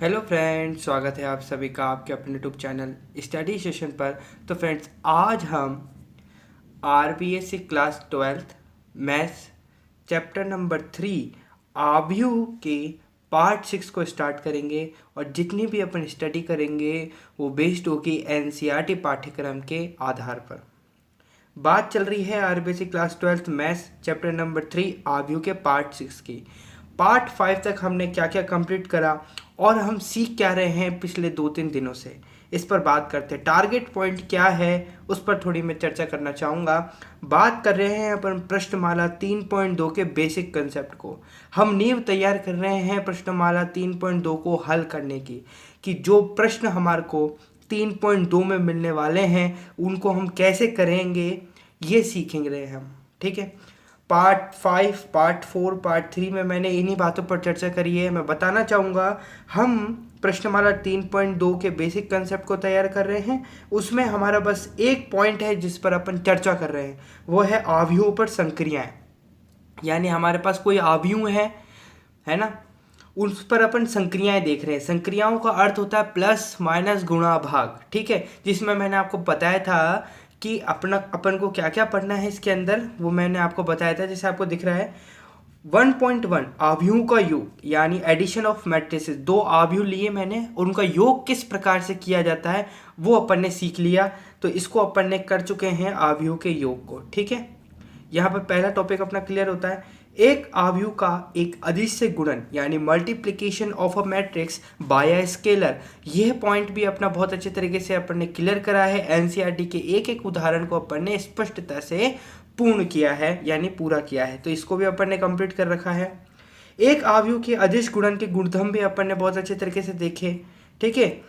Hello friends, स्वागत है आप सभी का आपके अपने यूट्यूब चैनल स्टडी सेशन पर। तो फ्रेंड्स, आज हम RBSC class 12th maths chapter number 3 आव्यूह के पार्ट 6 को स्टार्ट करेंगे। और जितनी भी अपन स्टडी करेंगे वो बेस्ड होगी एनसीईआरटी पाठ्यक्रम के आधार पर। बात चल रही है RBSC class 12th maths chapter number 3 आव्यूह के पार्ट 6 की। पार्ट 5 तक हमने क्या क्या कंप्लीट करा और हम सीख क्या रहे हैं पिछले 2-3 दिनों से, इस पर बात करते हैं। टारगेट पॉइंट क्या है उस पर थोड़ी मैं चर्चा करना चाहूँगा। बात कर रहे हैं अपन प्रश्नमाला 3.2 के बेसिक कंसेप्ट को। हम नींव तैयार कर रहे हैं प्रश्नमाला 3.2 को हल करने की, कि जो प्रश्न हमारे को 3.2 में मिलने वाले हैं उनको हम कैसे करेंगे ये सीखेंगे हम। ठीक है, पार्ट 5, पार्ट 4, पार्ट 3 में मैंने इन्हीं बातों पर चर्चा करी है। मैं बताना चाहूँगा हम प्रश्नमाला 3.2 के बेसिक कंसेप्ट को तैयार कर रहे हैं। उसमें हमारा बस एक पॉइंट है जिस पर अपन चर्चा कर रहे हैं, वो है आव्यूहों पर संक्रियाएं। यानी हमारे पास कोई आव्यूह है ना, उस पर अपन संक्रियाएं देख रहे हैं। संक्रियाओं का अर्थ होता है प्लस माइनस गुणा भाग। ठीक है, जिसमें मैंने आपको बताया था कि अपन को क्या क्या पढ़ना है इसके अंदर, वो मैंने आपको बताया था। जैसे आपको दिख रहा है 1.1 आव्यूहों का योग, यानी एडिशन ऑफ मैट्रिसेस। दो आव्यूह लिए मैंने, उनका योग किस प्रकार से किया जाता है वो अपन ने सीख लिया। तो इसको अपन ने कर चुके हैं आव्यूह के योग को। ठीक है, यहाँ पर पहला टॉपिक अपना क्लियर होता है। एक आव्यूह का एक अदिश से गुणन यानी multiplication of a matrix bye a scalar, यह पॉइंट भी अपना बहुत अच्छे तरीके से अपन ने क्लियर करा है। एनसीईआरटी के एक एक उदाहरण को अपन ने स्पष्टता से पूर्ण किया है, यानी पूरा किया है। तो इसको भी अपन ने कंप्लीट कर रखा है। एक आव्यूह के अदिश गुणन के गुणधर्म भी अपन ने बहुत अच्छे तरीके से देखे। ठीक है,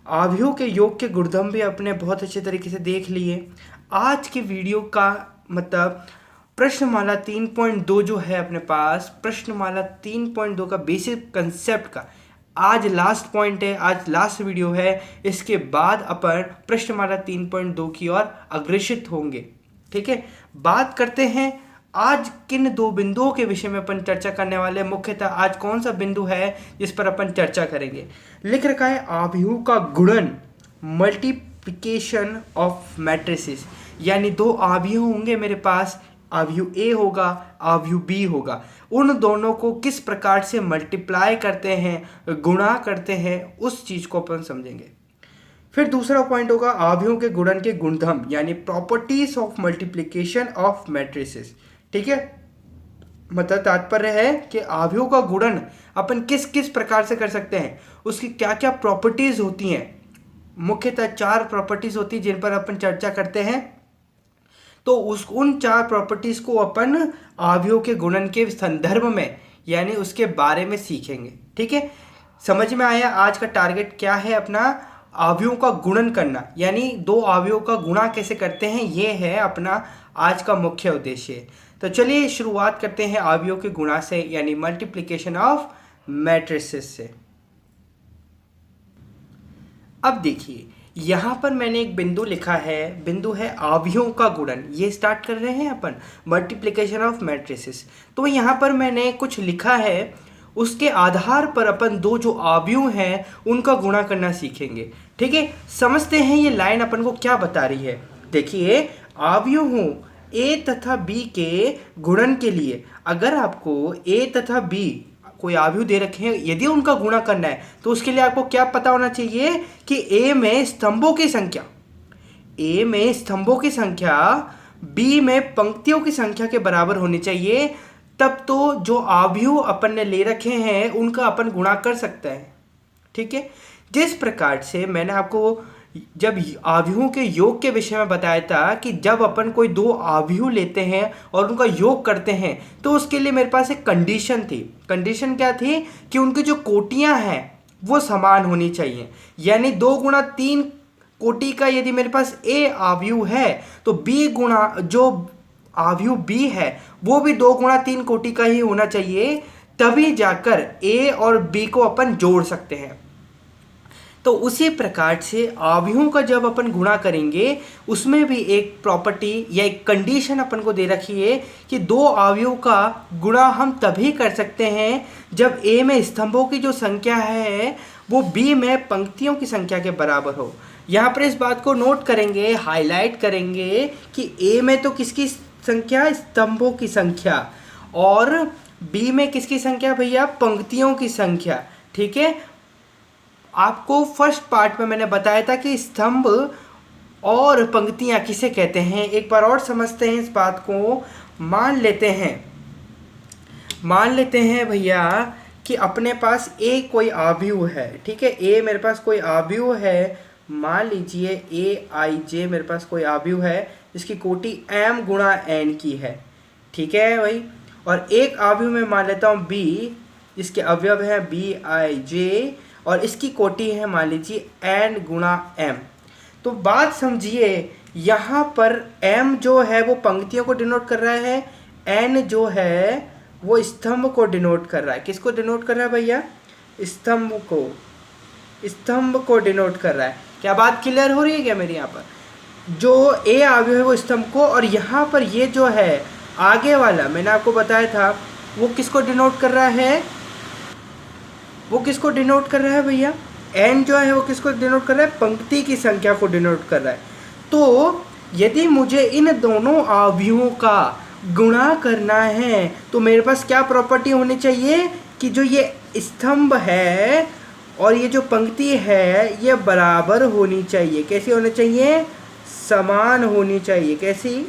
आव्यूह के योग के गुणधर्म भी अपने बहुत अच्छे तरीके से देख लिए। आज के वीडियो का मतलब प्रश्नमाला 3.2 जो है अपने पास, प्रश्नमाला 3.2 का बेसिक कंसेप्ट का आज लास्ट पॉइंट है, आज लास्ट वीडियो है। इसके बाद अपन प्रश्नमाला 3.2 की ओर अग्रसित होंगे। ठीक है, बात करते हैं आज किन दो बिंदुओं के विषय में अपन चर्चा करने वाले हैं। मुख्यतः आज कौन सा बिंदु है जिस पर अपन चर्चा करेंगे। लिख रखा है आव्यूह का गुणन, मल्टीप्लिकेशन ऑफ मैट्रिसेस। यानी दो आव्यूह होंगे मेरे पास, आव्यूह ए होगा, आव्यूह बी होगा। उन दोनों को किस प्रकार से मल्टीप्लाई करते हैं, गुणा करते हैं, उस चीज को अपन समझेंगे। फिर दूसरा पॉइंट होगा आव्यूहों के गुणन के गुणधर्म, यानी properties of multiplication of matrices. ठीक है, मतलब तात्पर्य है कि आव्यूहों का गुणन अपन किस किस प्रकार से कर सकते हैं, उसकी क्या क्या प्रॉपर्टीज होती हैं। मुख्यतः 4 प्रॉपर्टीज होती है जिन पर अपन चर्चा करते हैं। तो उन 4 प्रॉपर्टीज को अपन आव्यूह के गुणन के संदर्भ में यानी उसके बारे में सीखेंगे। ठीक है, समझ में आया आज का टारगेट क्या है अपना, आव्यूहों का गुणन करना, यानी दो आव्यूहों का गुणा कैसे करते हैं, ये है अपना आज का मुख्य उद्देश्य। तो चलिए शुरुआत करते हैं आव्यूहों के गुणा से, यानी मल्टीप्लिकेशन ऑफ मैट्रिसेस से। अब देखिए यहाँ पर मैंने एक बिंदु लिखा है, बिंदु है आव्यूहों का गुणन। ये स्टार्ट कर रहे हैं अपन मल्टीप्लिकेशन ऑफ मैट्रिसेस। तो यहाँ पर मैंने कुछ लिखा है, उसके आधार पर अपन दो जो आव्यूह हैं उनका गुणा करना सीखेंगे। ठीक है, समझते हैं ये लाइन अपन को क्या बता रही है। देखिए, आव्यूहों ए तथा बी के गुणन के लिए अगर आपको ए तथा बी कोई आव्यूह दे रखे हैं, यदि उनका गुणा करना है तो उसके लिए आपको क्या पता होना चाहिए कि ए में स्तंभों की संख्या, ए में स्तंभों की संख्या बी में पंक्तियों की संख्या के बराबर होनी चाहिए। तब तो जो आव्यूह अपन ने ले रखे हैं उनका अपन गुणा कर सकते हैं। ठीक है, जिस प्रकार से मैंने आपको जब आव्यूहों के योग के विषय में बताया था कि जब अपन कोई दो आव्यूह लेते हैं और उनका योग करते हैं तो उसके लिए मेरे पास एक कंडीशन थी। कंडीशन क्या थी कि उनकी जो कोटियां हैं वो समान होनी चाहिए। यानी 2 गुणा 3 कोटि का यदि मेरे पास ए आव्यूह है तो बी गुणा जो आव्यूह बी है वो भी 2 गुणा 3 कोटि का ही होना चाहिए, तभी जाकर ए और बी को अपन जोड़ सकते हैं। तो उसी प्रकार से अवयवों का जब अपन गुणा करेंगे उसमें भी एक प्रॉपर्टी या एक कंडीशन अपन को दे रखी है कि दो अवयवों का गुणा हम तभी कर सकते हैं जब ए में स्तंभों की जो संख्या है वो बी में पंक्तियों की संख्या के बराबर हो। यहाँ पर इस बात को नोट करेंगे, हाईलाइट करेंगे कि ए में तो किसकी संख्या, स्तंभों की संख्या, और बी में किसकी संख्या भैया, पंक्तियों की संख्या। ठीक है, आपको फर्स्ट पार्ट में मैंने बताया था कि स्तंभ और पंक्तियां किसे कहते हैं। एक बार और समझते हैं इस बात को। मान लेते हैं भैया कि अपने पास ए कोई अवयव है। ठीक है, ए मेरे पास कोई अवयव है, मान लीजिए ए आई जे मेरे पास कोई अवयव है जिसकी कोटि m गुणा n की है। ठीक है भाई, और एक अवयव में मान लेता हूँ b जिसके अवयव है बी आई जे और इसकी कोटि है मान लीजिए n गुणा m। तो बात समझिए, यहाँ पर m जो है वो पंक्तियों को डिनोट कर रहा है, n जो है वो स्तंभ को डिनोट कर रहा है। किसको डिनोट कर रहा है भैया, स्तंभ को डिनोट कर रहा है। क्या बात क्लियर हो रही है क्या मेरी। यहाँ पर जो ए अवयव है वो स्तंभ को, और यहाँ पर ये जो है आगे वाला मैंने आपको बताया था वो किसको डिनोट कर रहा है, वो किसको डिनोट कर रहा है भैया, एन जो है वो किसको डिनोट कर रहा है, पंक्ति की संख्या को डिनोट कर रहा है। तो यदि मुझे इन दोनों अवयवों का गुणा करना है तो मेरे पास क्या प्रॉपर्टी होनी चाहिए कि जो ये स्तंभ है और ये जो पंक्ति है ये बराबर होनी चाहिए। कैसी होनी चाहिए, समान होनी चाहिए। कैसी,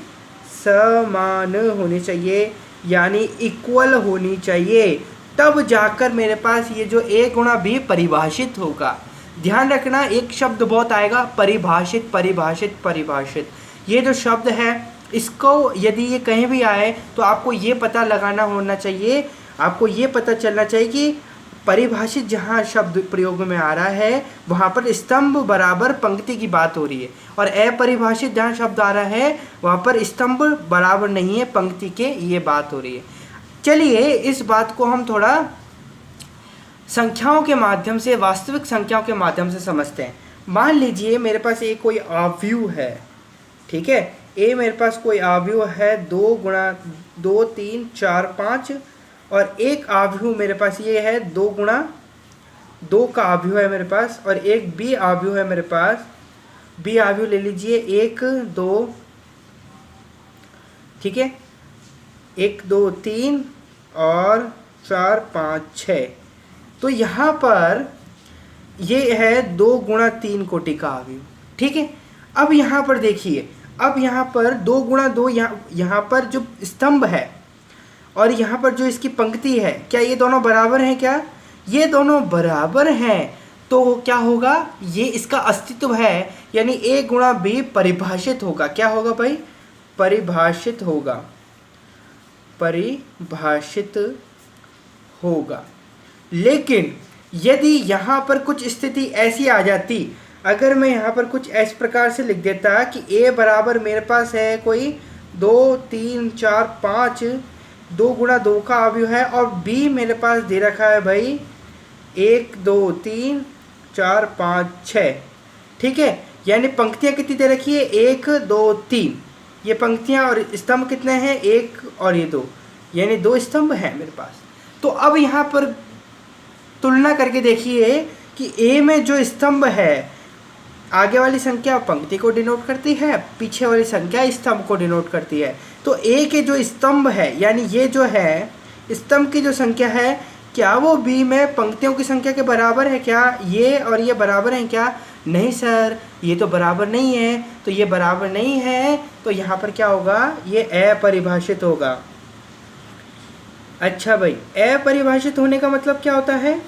समान होनी चाहिए, यानी इक्वल होनी चाहिए। तब जाकर मेरे पास ये जो ए गुणा बी परिभाषित होगा। ध्यान रखना, एक शब्द बहुत आएगा, परिभाषित परिभाषित परिभाषित। ये जो शब्द है इसको यदि ये कहीं भी आए तो आपको ये पता लगाना होना चाहिए, आपको ये पता चलना चाहिए कि परिभाषित जहाँ शब्द प्रयोग में आ रहा है वहाँ पर स्तंभ बराबर पंक्ति की बात हो रही है, और अपरिभाषित जहाँ शब्द आ रहा है वहाँ पर स्तंभ बराबर नहीं है पंक्ति के, ये बात हो रही है। चलिए इस बात को हम थोड़ा संख्याओं के माध्यम से, वास्तविक संख्याओं के माध्यम से समझते हैं। मान लीजिए मेरे पास एक कोई अवयव है। ठीक है, ए मेरे पास कोई अवयव है 2 गुणा 2 3 4 5, और एक अवयव मेरे पास ये है 2 गुणा 2 का अवयव है मेरे पास, और एक बी अवयव है मेरे पास। बी अवयव ले लीजिए 1 2, ठीक है, 1 2 3 और 4 5 6। तो यहाँ पर ये है 2 गुणा 3 कोटि का अवयव। ठीक है, अब यहाँ पर देखिए, अब यहाँ पर 2 गुणा 2, यहाँ पर जो स्तंभ है और यहाँ पर जो इसकी पंक्ति है, क्या ये दोनों बराबर हैं क्या, ये दोनों बराबर हैं। तो क्या होगा, ये इसका अस्तित्व है, यानी ए गुणा बी परिभाषित होगा। क्या होगा भाई, परिभाषित होगा, परिभाषित होगा। लेकिन यदि यहाँ पर कुछ स्थिति ऐसी आ जाती, अगर मैं यहाँ पर कुछ इस प्रकार से लिख देता कि ए बराबर मेरे पास है कोई 2 3 4 5, 2 गुणा 2 का अवयव है, और बी मेरे पास दे रखा है भाई 1 2 3 4 5 6। ठीक है, यानी पंक्तियाँ कितनी दे रखी है, 1 2 3, ये पंक्तियाँ, और स्तंभ कितने हैं, 1 और ये 2, यानी 2 स्तंभ हैं मेरे पास। तो अब यहाँ पर तुलना करके देखिए कि ए में जो स्तंभ है, आगे वाली संख्या पंक्ति को डिनोट करती है, पीछे वाली संख्या स्तंभ को डिनोट करती है। तो ए के जो स्तंभ है, यानी ये जो है स्तंभ की जो संख्या है, क्या वो बी में पंक्तियों की संख्या के बराबर है क्या, ये और ये बराबर हैं क्या, नहीं सर, ये तो बराबर नहीं है। तो ये बराबर नहीं है, तो यहाँ पर क्या होगा, ये अपरिभाषित होगा। अच्छा भाई, अपरिभाषित होने का मतलब क्या होता है,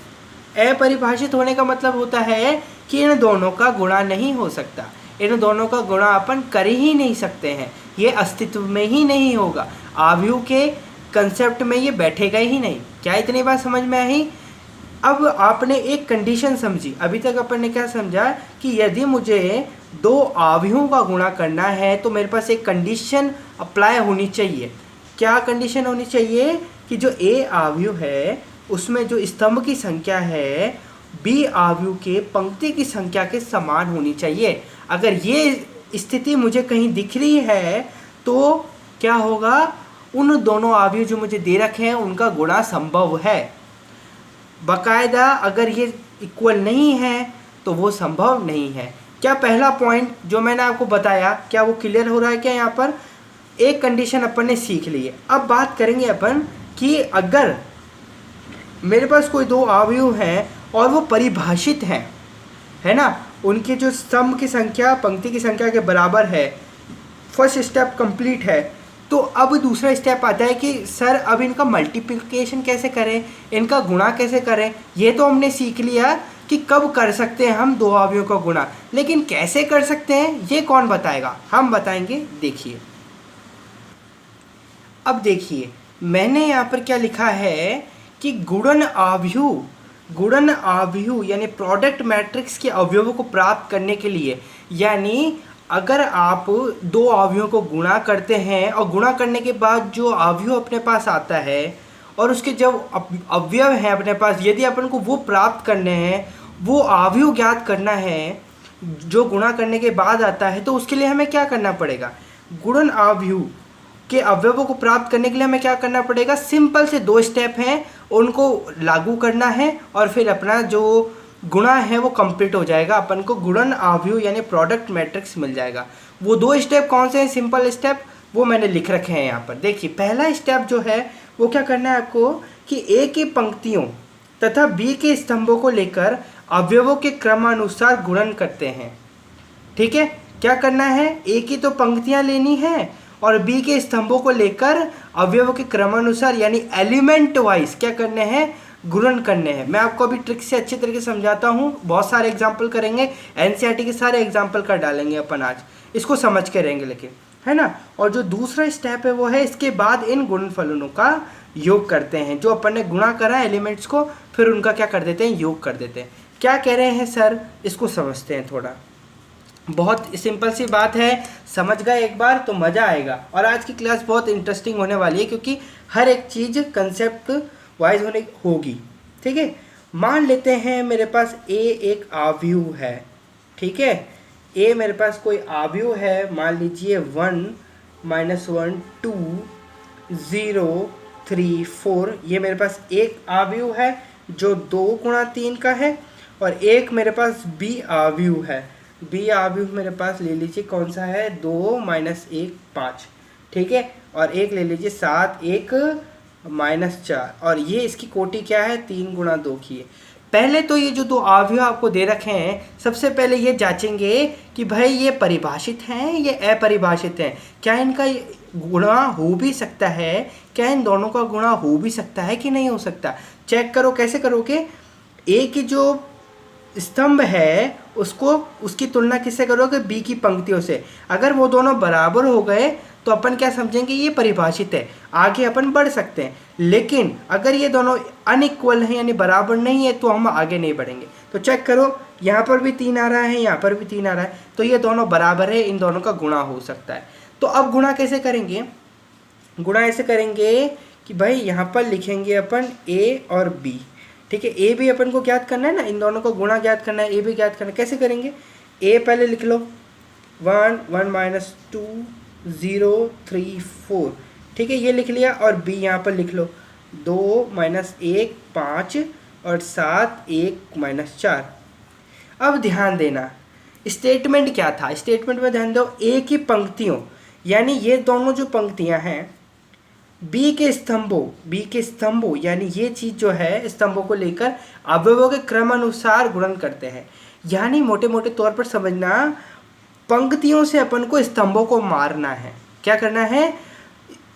अपरिभाषित होने का मतलब होता है कि इन दोनों का गुणा नहीं हो सकता, इन दोनों का गुणा अपन कर ही नहीं सकते हैं, ये अस्तित्व में ही नहीं होगा, अवयव के कंसेप्ट में ये बैठेगा ही नहीं। क्या इतनी बात समझ में आई। अब आपने एक कंडीशन समझी, अभी तक अपन ने क्या समझा कि यदि मुझे 2 अवयवों का गुणा करना है तो मेरे पास एक कंडीशन अप्लाई होनी चाहिए। क्या कंडीशन होनी चाहिए कि जो ए अवयव है उसमें जो स्तंभ की संख्या है बी अवयव के पंक्ति की संख्या के समान होनी चाहिए। अगर ये स्थिति मुझे कहीं दिख रही है तो क्या होगा, उन दोनों अवयव जो मुझे दे रखे हैं उनका गुणा संभव है। बाकायदा अगर ये इक्वल नहीं है तो वो संभव नहीं है। क्या पहला पॉइंट जो मैंने आपको बताया, क्या वो क्लियर हो रहा है? क्या यहाँ पर एक कंडीशन अपन ने सीख ली है। अब बात करेंगे अपन कि अगर मेरे पास कोई दो अवयव हैं और वो परिभाषित हैं, है ना, उनके जो स्तंभ की संख्या पंक्ति की संख्या के बराबर है, फर्स्ट स्टेप कंप्लीट है, तो अब दूसरा स्टेप आता है कि सर अब इनका मल्टीप्लिकेशन कैसे करें, इनका गुणा कैसे करें। ये तो हमने सीख लिया कि कब कर सकते हैं हम दो अवयवों का गुणा, लेकिन कैसे कर सकते हैं ये कौन बताएगा? हम बताएंगे। देखिए, अब देखिए मैंने यहाँ पर क्या लिखा है कि गुणन अवयव यानी प्रोडक्ट मैट्रिक्स के अवयवों को प्राप्त करने के लिए, यानी अगर आप दो अवयवों को गुणा करते हैं और गुणा करने के बाद जो अवयव अपने पास आता है और उसके जब अवयव हैं अपने पास, यदि अपन को वो प्राप्त करने हैं, वो अवयव ज्ञात करना है जो गुणा करने के बाद आता है, तो उसके लिए हमें क्या करना पड़ेगा? गुणन अवयव के अवयवों को प्राप्त करने के लिए हमें क्या करना पड़ेगा? सिंपल से दो स्टेप हैं, उनको लागू करना है और फिर अपना जो गुणा है वो कंप्लीट हो जाएगा, अपन को गुणन अवयव यानी प्रोडक्ट मैट्रिक्स मिल जाएगा। वो दो स्टेप कौन से हैं? सिंपल स्टेप वो मैंने लिख रखे हैं यहाँ पर। देखिए पहला स्टेप जो है वो क्या करना है आपको कि ए की पंक्तियों तथा बी के स्तंभों को लेकर अवयवों के क्रमानुसार गुणन करते हैं। ठीक है, क्या करना है? ए की तो पंक्तियाँ लेनी है और बी के स्तंभों को लेकर अवयवों के क्रमानुसार यानी एलिमेंट वाइज क्या करने हैं? गुणन करने हैं। मैं आपको अभी ट्रिक से अच्छी तरीके से समझाता हूँ, बहुत सारे एग्जाम्पल करेंगे, एनसीईआरटी के सारे एग्जाम्पल कर डालेंगे अपन आज, इसको समझ के रहेंगे लेकिन, है ना। और जो दूसरा स्टेप है वो है इसके बाद इन गुणनफलों का योग करते हैं। जो अपन ने गुणा करा एलिमेंट्स को, फिर उनका क्या कर देते हैं? योग कर देते हैं। क्या कह रहे हैं सर? इसको समझते हैं थोड़ा। बहुत सिंपल सी बात है, समझ गए एक बार तो मज़ा आएगा। और आज की क्लास बहुत इंटरेस्टिंग होने वाली है क्योंकि हर एक चीज़ कंसेप्ट वाइज होगी। ठीक है, मान लेते हैं मेरे पास ए एक अवयव है। ठीक है, ए मेरे पास कोई अवयव है, मान लीजिए 1 -1 2 0 3 4। ये मेरे पास एक अवयव है जो 2 × 3 का है, और एक मेरे पास बी अवयव है। बी अवयव मेरे पास ले लीजिए कौन सा है? 2 - 1 5। ठीक है, और एक ले लीजिए 7 1 -4, और ये इसकी कोटि क्या है? 3 × 2 की है। पहले तो ये जो दो अवयव आपको दे रखे हैं, सबसे पहले ये जांचेंगे कि भाई ये परिभाषित हैं, ये अपरिभाषित हैं। क्या इनका गुणा हो भी सकता है? क्या इन दोनों का गुणा हो भी सकता है कि नहीं हो सकता? चेक करो। कैसे करोगे? ए की जो स्तंभ है उसको उसकी तुलना किससे करोगे? बी की पंक्तियों से। अगर वो दोनों बराबर हो गए तो अपन क्या समझेंगे? ये परिभाषित है, आगे अपन बढ़ सकते हैं। लेकिन अगर ये दोनों अनइक्वल हैं यानी बराबर नहीं है तो हम आगे नहीं बढ़ेंगे। तो चेक करो, यहाँ पर भी 3 आ रहा है, यहाँ पर भी 3 आ रहा है, तो ये दोनों बराबर है, इन दोनों का गुणा हो सकता है। तो अब गुणा कैसे करेंगे? गुणा ऐसे करेंगे कि भाई यहाँ पर लिखेंगे अपन ए और बी। ठीक है, ए भी अपन को ज्ञात करना है ना, इन दोनों को गुणा ज्ञात करना है, ए भी ज्ञात करना है। कैसे करेंगे? ए पहले लिख लो 1 1 -2 0 3 4। ठीक है, ये लिख लिया, और बी यहाँ पर लिख लो 2 - 1 5 और 7 1 - 4। अब ध्यान देना, स्टेटमेंट क्या था? स्टेटमेंट में ध्यान दो, ए की पंक्तियों यानी ये दोनों जो पंक्तियाँ हैं, बी के स्तंभों यानी ये चीज़ जो है स्तंभों को लेकर अवयवों के क्रमानुसार गुणन करते हैं। यानी मोटे मोटे तौर पर समझना, पंक्तियों से अपन को स्तंभों को मारना है। क्या करना है?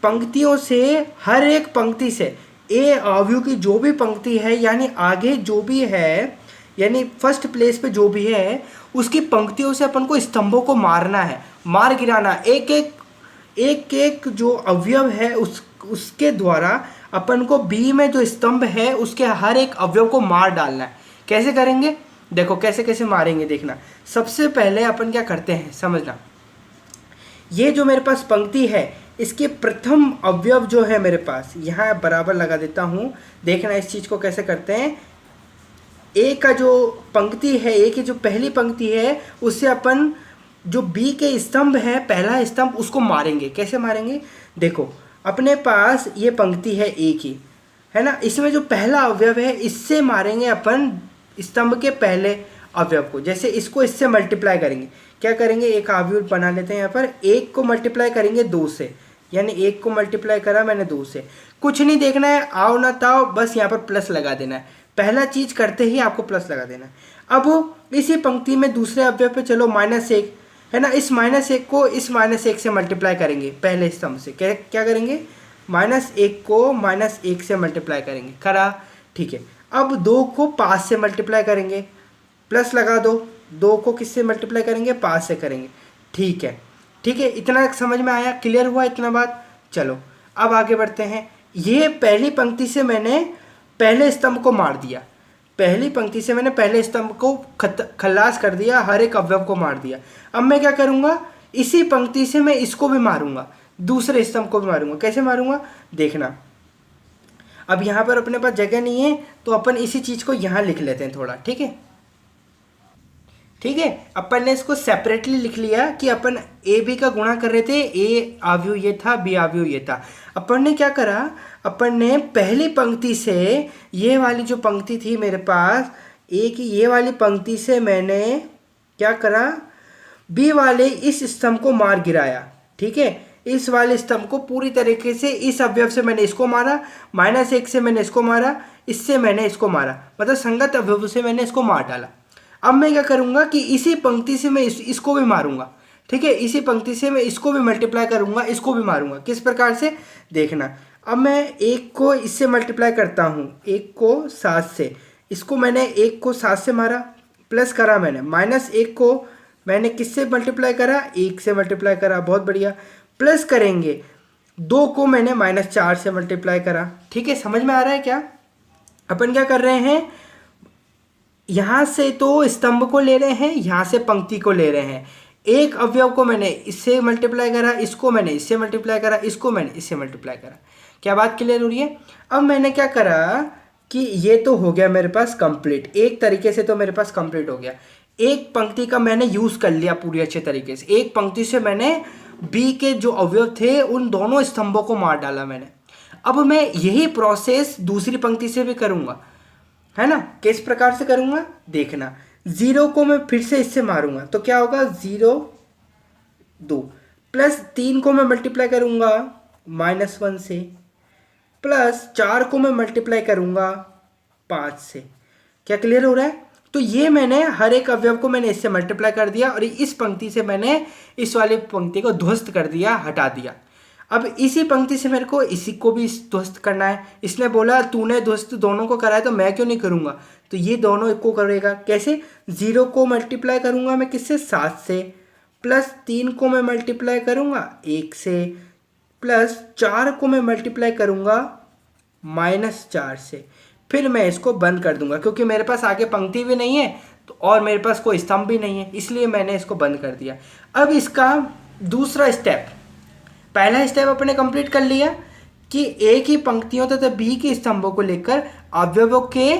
पंक्तियों से, हर एक पंक्ति से ए अवयव की जो भी पंक्ति है यानी आगे जो भी है, यानी फर्स्ट प्लेस पे जो भी है, उसकी पंक्तियों से अपन को स्तंभों को मारना है, मार गिराना। एक एक जो अवयव है उसके द्वारा अपन को बी में जो स्तंभ है उसके हर एक अवयव को मार डालना है। कैसे करेंगे? देखो कैसे कैसे मारेंगे, देखना। सबसे पहले अपन क्या करते हैं समझना, ये जो मेरे पास पंक्ति है इसके प्रथम अवयव जो है मेरे पास, यहाँ बराबर लगा देता हूँ। देखना इस चीज़ को कैसे करते हैं। ए का जो पंक्ति है, ए की जो पहली पंक्ति है उससे अपन जो बी के स्तंभ है, पहला स्तंभ, उसको मारेंगे। कैसे मारेंगे? देखो अपने पास ये पंक्ति है ए की, है ना, इसमें जो पहला अवयव है इससे मारेंगे अपन स्तंभ के पहले अवयव को। जैसे इसको इससे मल्टीप्लाई करेंगे, क्या करेंगे, एक अवयव बना लेते हैं यहाँ पर, एक को मल्टीप्लाई करेंगे 2 से, यानी एक को मल्टीप्लाई करा मैंने 2 से। कुछ नहीं देखना है, आओ ना ताओ, बस यहाँ पर प्लस लगा देना है। पहला चीज करते ही आपको प्लस लगा देना है। अब इसी पंक्ति में दूसरे अवयव पे चलो -1 है ना, इस -1 को इस -1 से मल्टीप्लाई करेंगे पहले स्तंभ से। क्या करेंगे? -1 को -1 से मल्टीप्लाई करेंगे, करा, ठीक है। अब 2 को 5 से मल्टीप्लाई करेंगे, प्लस लगा दो, 2 को किससे मल्टीप्लाई करेंगे? 5 से करेंगे, ठीक है। ठीक है, इतना समझ में आया, क्लियर हुआ इतना बात? चलो अब आगे बढ़ते हैं। ये पहली पंक्ति से मैंने पहले स्तंभ को मार दिया, पहली पंक्ति से मैंने पहले स्तंभ को खल्लास कर दिया, हर एक अवयव को मार दिया। अब मैं क्या करूँगा, इसी पंक्ति से मैं इसको भी मारूंगा, दूसरे स्तंभ को भी मारूंगा। कैसे मारूंगा देखना। अब यहाँ पर अपने पास जगह नहीं है तो अपन इसी चीज़ को यहाँ लिख लेते हैं थोड़ा, ठीक है। ठीक है, अपन ने इसको सेपरेटली लिख लिया कि अपन ए बी का गुणा कर रहे थे, ए अवयव ये था, बी अवयव ये था। अपन ने क्या करा, अपन ने पहली पंक्ति से, ये वाली जो पंक्ति थी मेरे पास ए की, ये वाली पंक्ति से मैंने क्या करा, बी वाले इस स्तंभ को मार गिराया, ठीक है। इस वाले स्तंभ को पूरी तरीके से, इस अवयव से मैंने इसको मारा, -1 से मैंने इसको मारा, इससे मैंने इसको मारा, मतलब संगत अवयव से मैंने इसको मार डाला। अब मैं क्या करूंगा कि इसी पंक्ति से मैं इसको भी मारूंगा, ठीक है। इसी पंक्ति से मैं इसको भी मल्टीप्लाई करूंगा, इसको भी मारूंगा। किस प्रकार से देखना। अब मैं 1 को इससे मल्टीप्लाई करता हूँ, 1 को 7 से, इसको मैंने 1 को 7 से मारा, प्लस करा मैंने, -1 को मैंने किससे मल्टीप्लाई करा, 1 से मल्टीप्लाई करा, बहुत बढ़िया। प्लस करेंगे 2 को मैंने -4 से मल्टीप्लाई करा, ठीक है। समझ में आ रहा है क्या? अपन क्या कर रहे हैं, यहाँ से तो स्तंभ को ले रहे हैं, यहाँ से पंक्ति को ले रहे हैं। एक अवयव को मैंने इससे मल्टीप्लाई करा, इसको मैंने इससे मल्टीप्लाई करा, इसको मैंने इससे मल्टीप्लाई करा। क्या बात क्लियर हो रही है? अब मैंने क्या करा कि ये तो हो गया मेरे पास कंप्लीट, एक तरीके से तो मेरे पास कंप्लीट हो गया। एक पंक्ति का मैंने यूज कर लिया पूरी अच्छे तरीके से। एक पंक्ति से मैंने बी के जो अवयव थे उन दोनों स्तंभों को मार डाला मैंने। अब मैं यही प्रोसेस दूसरी पंक्ति से भी करूंगा, है ना। किस प्रकार से करूंगा देखना। 0 को मैं फिर से इससे मारूंगा तो क्या होगा, 0 2, प्लस 3 को मैं मल्टीप्लाई करूंगा -1 से, प्लस 4 को मैं मल्टीप्लाई करूंगा 5 से। क्या क्लियर हो रहा है? तो ये मैंने हर एक अवयव को मैंने इससे मल्टीप्लाई कर दिया और इस पंक्ति से मैंने इस वाली पंक्ति को ध्वस्त कर दिया, हटा दिया। अब इसी पंक्ति से मेरे को इसी को भी ध्वस्त करना है। इसने बोला तूने ध्वस्त दोनों को करा है तो मैं क्यों नहीं करूँगा, तो ये दोनों एक को करेगा। कैसे? 0 को मल्टीप्लाई करूँगा मैं किससे, 7 से, प्लस 3 को मैं मल्टीप्लाई करूँगा 1 से, प्लस 4 को मैं मल्टीप्लाई करूँगा -4 से। फिर मैं इसको बंद कर दूंगा क्योंकि मेरे पास आगे पंक्ति भी नहीं है तो और मेरे पास कोई स्तंभ भी नहीं है, इसलिए मैंने इसको बंद कर दिया। अब इसका दूसरा स्टेप, पहला स्टेप अपने कंप्लीट कर लिया कि ए की पंक्तियों तथा बी के स्तंभों को लेकर अवयवों के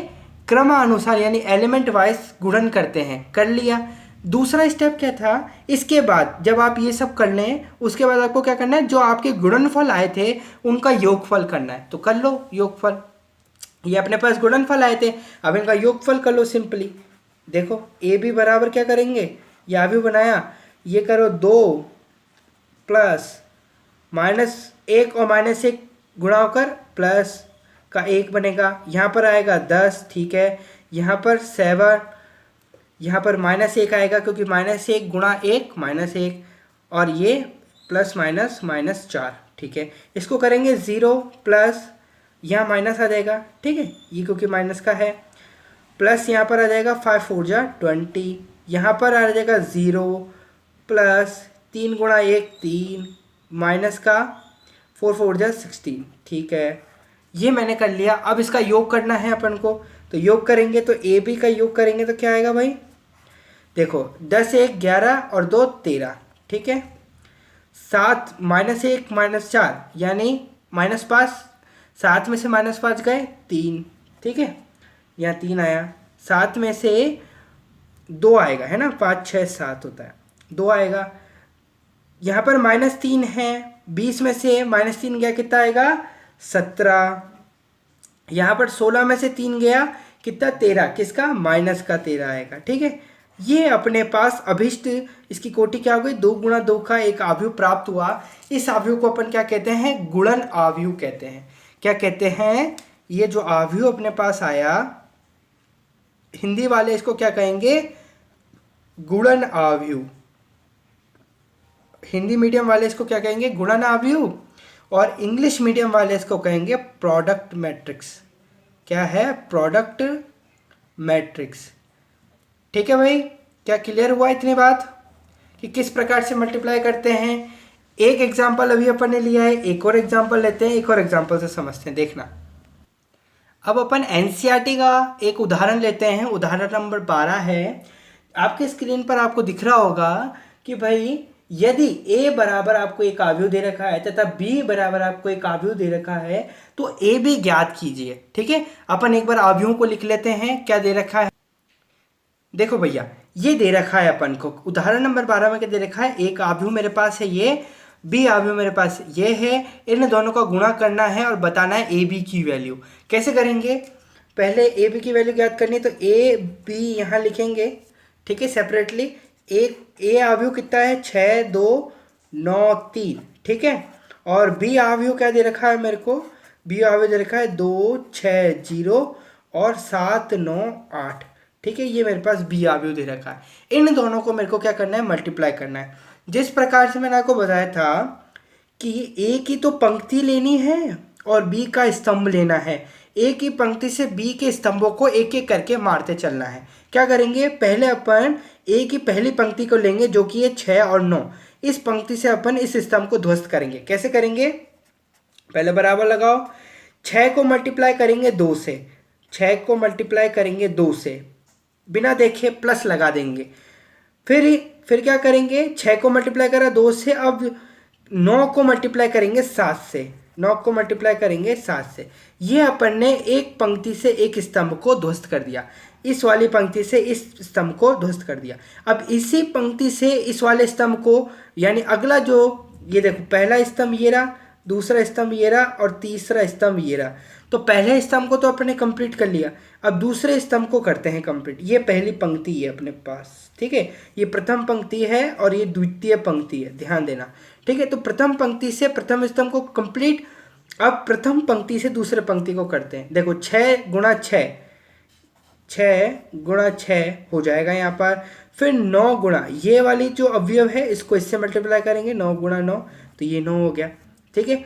क्रमानुसार यानी एलिमेंट वाइज गुणन करते हैं, कर लिया। दूसरा स्टेप क्या था, इसके बाद जब आप ये सब कर लें उसके बाद आपको क्या करना है, जो आपके गुणनफल आए थे उनका योगफल करना है। तो कर लो योगफल, ये अपने पास गुणनफल आए थे, अब इनका योगफल कर लो सिंपली। देखो ए बी बराबर क्या करेंगे, या भी बनाया, ये करो 2 प्लस -1 और -1 गुणा होकर प्लस का 1 बनेगा, यहाँ पर आएगा 10, ठीक है। यहाँ पर 7, यहाँ पर -1 आएगा क्योंकि -1 गुणा 1 -1 और ये प्लस -4, ठीक है। इसको करेंगे 0 प्लस, यहाँ माइनस आ जाएगा, ठीक है, ये क्योंकि माइनस का है, प्लस यहाँ पर आ जाएगा 5 4 जा 20, यहाँ पर आ जाएगा 0 प्लस 3 गुणा 1 3 माइनस का 4 4 जा 16, ठीक है। ये मैंने कर लिया। अब इसका योग करना है अपन को, तो योग करेंगे तो ए बी का योग करेंगे तो क्या आएगा भाई, देखो 10 1 11 और 2 13, ठीक है। 7 -1 -4 यानी -5, 7 में से -5 गए 3, ठीक है, यहाँ 3 आया, 7 में से 2 आएगा, है ना, 5 6 7 होता है, 2 आएगा। यहाँ पर -3 है, 20 में से -3 गया, कितना आएगा 17। यहाँ पर 16 में से 3 गया, कितना 13, किसका माइनस का 13 आएगा। ठीक है, ये अपने पास अभिष्ट, इसकी कोटि क्या हो गई, 2 गुणा 2 का एक आव्यूह प्राप्त हुआ। इस आव्यूह को अपन क्या कहते हैं, गुणन आव्यूह कहते हैं। क्या कहते हैं, ये जो आव्यूह अपने पास आया, हिंदी वाले इसको क्या कहेंगे, गुणन आव्यूह। हिंदी मीडियम वाले इसको क्या कहेंगे, गुणन आव्यूह, और इंग्लिश मीडियम वाले इसको कहेंगे प्रोडक्ट मैट्रिक्स। क्या है, प्रोडक्ट मैट्रिक्स। ठीक है भाई, क्या क्लियर हुआ इतनी बात कि किस प्रकार से मल्टीप्लाई करते हैं। एक एग्जाम्पल अभी अपन ने लिया है, एक और एग्जाम्पल लेते हैं, एक और एग्जाम्पल से समझते हैं, देखना। अब अपन एनसीईआरटी का एक उदाहरण लेते हैं, उदाहरण नंबर 12 है। आपके स्क्रीन पर आपको दिख रहा होगा कि भाई यदि a बराबर आपको एक आव्यूह दे रखा है तथा b बराबर आपको एक आव्यूह दे रखा है तो a b ज्ञात कीजिए। ठीक है, अपन एक बार आव्यूहों को लिख लेते हैं। क्या दे रखा है, देखो भैया, ये दे रखा है अपन को उदाहरण नंबर 12 में क्या दे रखा है, एक आव्यूह मेरे पास है ये, b आव्यूह मेरे पास ये है, इन दोनों का गुणा करना है और बताना है a b की वैल्यू। कैसे करेंगे, पहले a b की वैल्यू ज्ञात करनी है तो a b यहाँ लिखेंगे। ठीक है, सेपरेटली। ए आव्यूह कितना है, 6 2 9 3। ठीक है, और बी आव्यूह क्या दे रखा है मेरे को, बी आव्यूह दे रखा है 2 6 0 और 7 9 8। ठीक है, ये मेरे पास बी आव्यूह दे रखा है। इन दोनों को मेरे को क्या करना है, मल्टीप्लाई करना है। जिस प्रकार से मैंने आपको बताया था कि ए की तो पंक्ति लेनी है और बी का स्तंभ लेना है। ए की पंक्ति से बी के स्तंभों को एक एक करके मारते चलना है। क्या करेंगे, पहले अपन ए की पहली पंक्ति को लेंगे जो कि है 6 और 9। इस पंक्ति से अपन इस स्तंभ को ध्वस्त करेंगे। कैसे करेंगे, पहले बराबर लगाओ, 6 को मल्टीप्लाई करेंगे 2 से, 6 को मल्टीप्लाई करेंगे 2 से, बिना देखे प्लस लगा देंगे। फिर क्या करेंगे, 6 को मल्टीप्लाई करा 2 से, अब 9 को मल्टीप्लाई करेंगे 7 से, 9 को मल्टीप्लाई करेंगे 7 से। ये अपन ने एक पंक्ति से एक स्तंभ को ध्वस्त कर दिया, इस वाली पंक्ति से इस स्तंभ को ध्वस्त कर दिया। अब इसी पंक्ति से इस वाले स्तंभ को, यानी अगला जो, ये देखो पहला स्तंभ ये रहा, दूसरा स्तंभ ये रहा और तीसरा स्तंभ ये रहा। तो पहले स्तंभ को तो अपने कंप्लीट कर लिया, अब दूसरे स्तंभ को करते हैं कंप्लीट। ये पहली पंक्ति है अपने पास, ठीक है, ये प्रथम पंक्ति है और ये द्वितीय पंक्ति है, ध्यान देना। ठीक है, तो प्रथम पंक्ति से प्रथम स्तंभ को कंप्लीट। अब प्रथम पंक्ति से दूसरे पंक्ति को करते हैं। देखो 6 गुणा 6, 6 गुणा 6 हो जाएगा यहाँ पर। फिर 9 गुणा, ये वाली जो अवयव है इसको इससे मल्टीप्लाई करेंगे, 9 गुणा 9, तो ये 9 हो गया। ठीक है,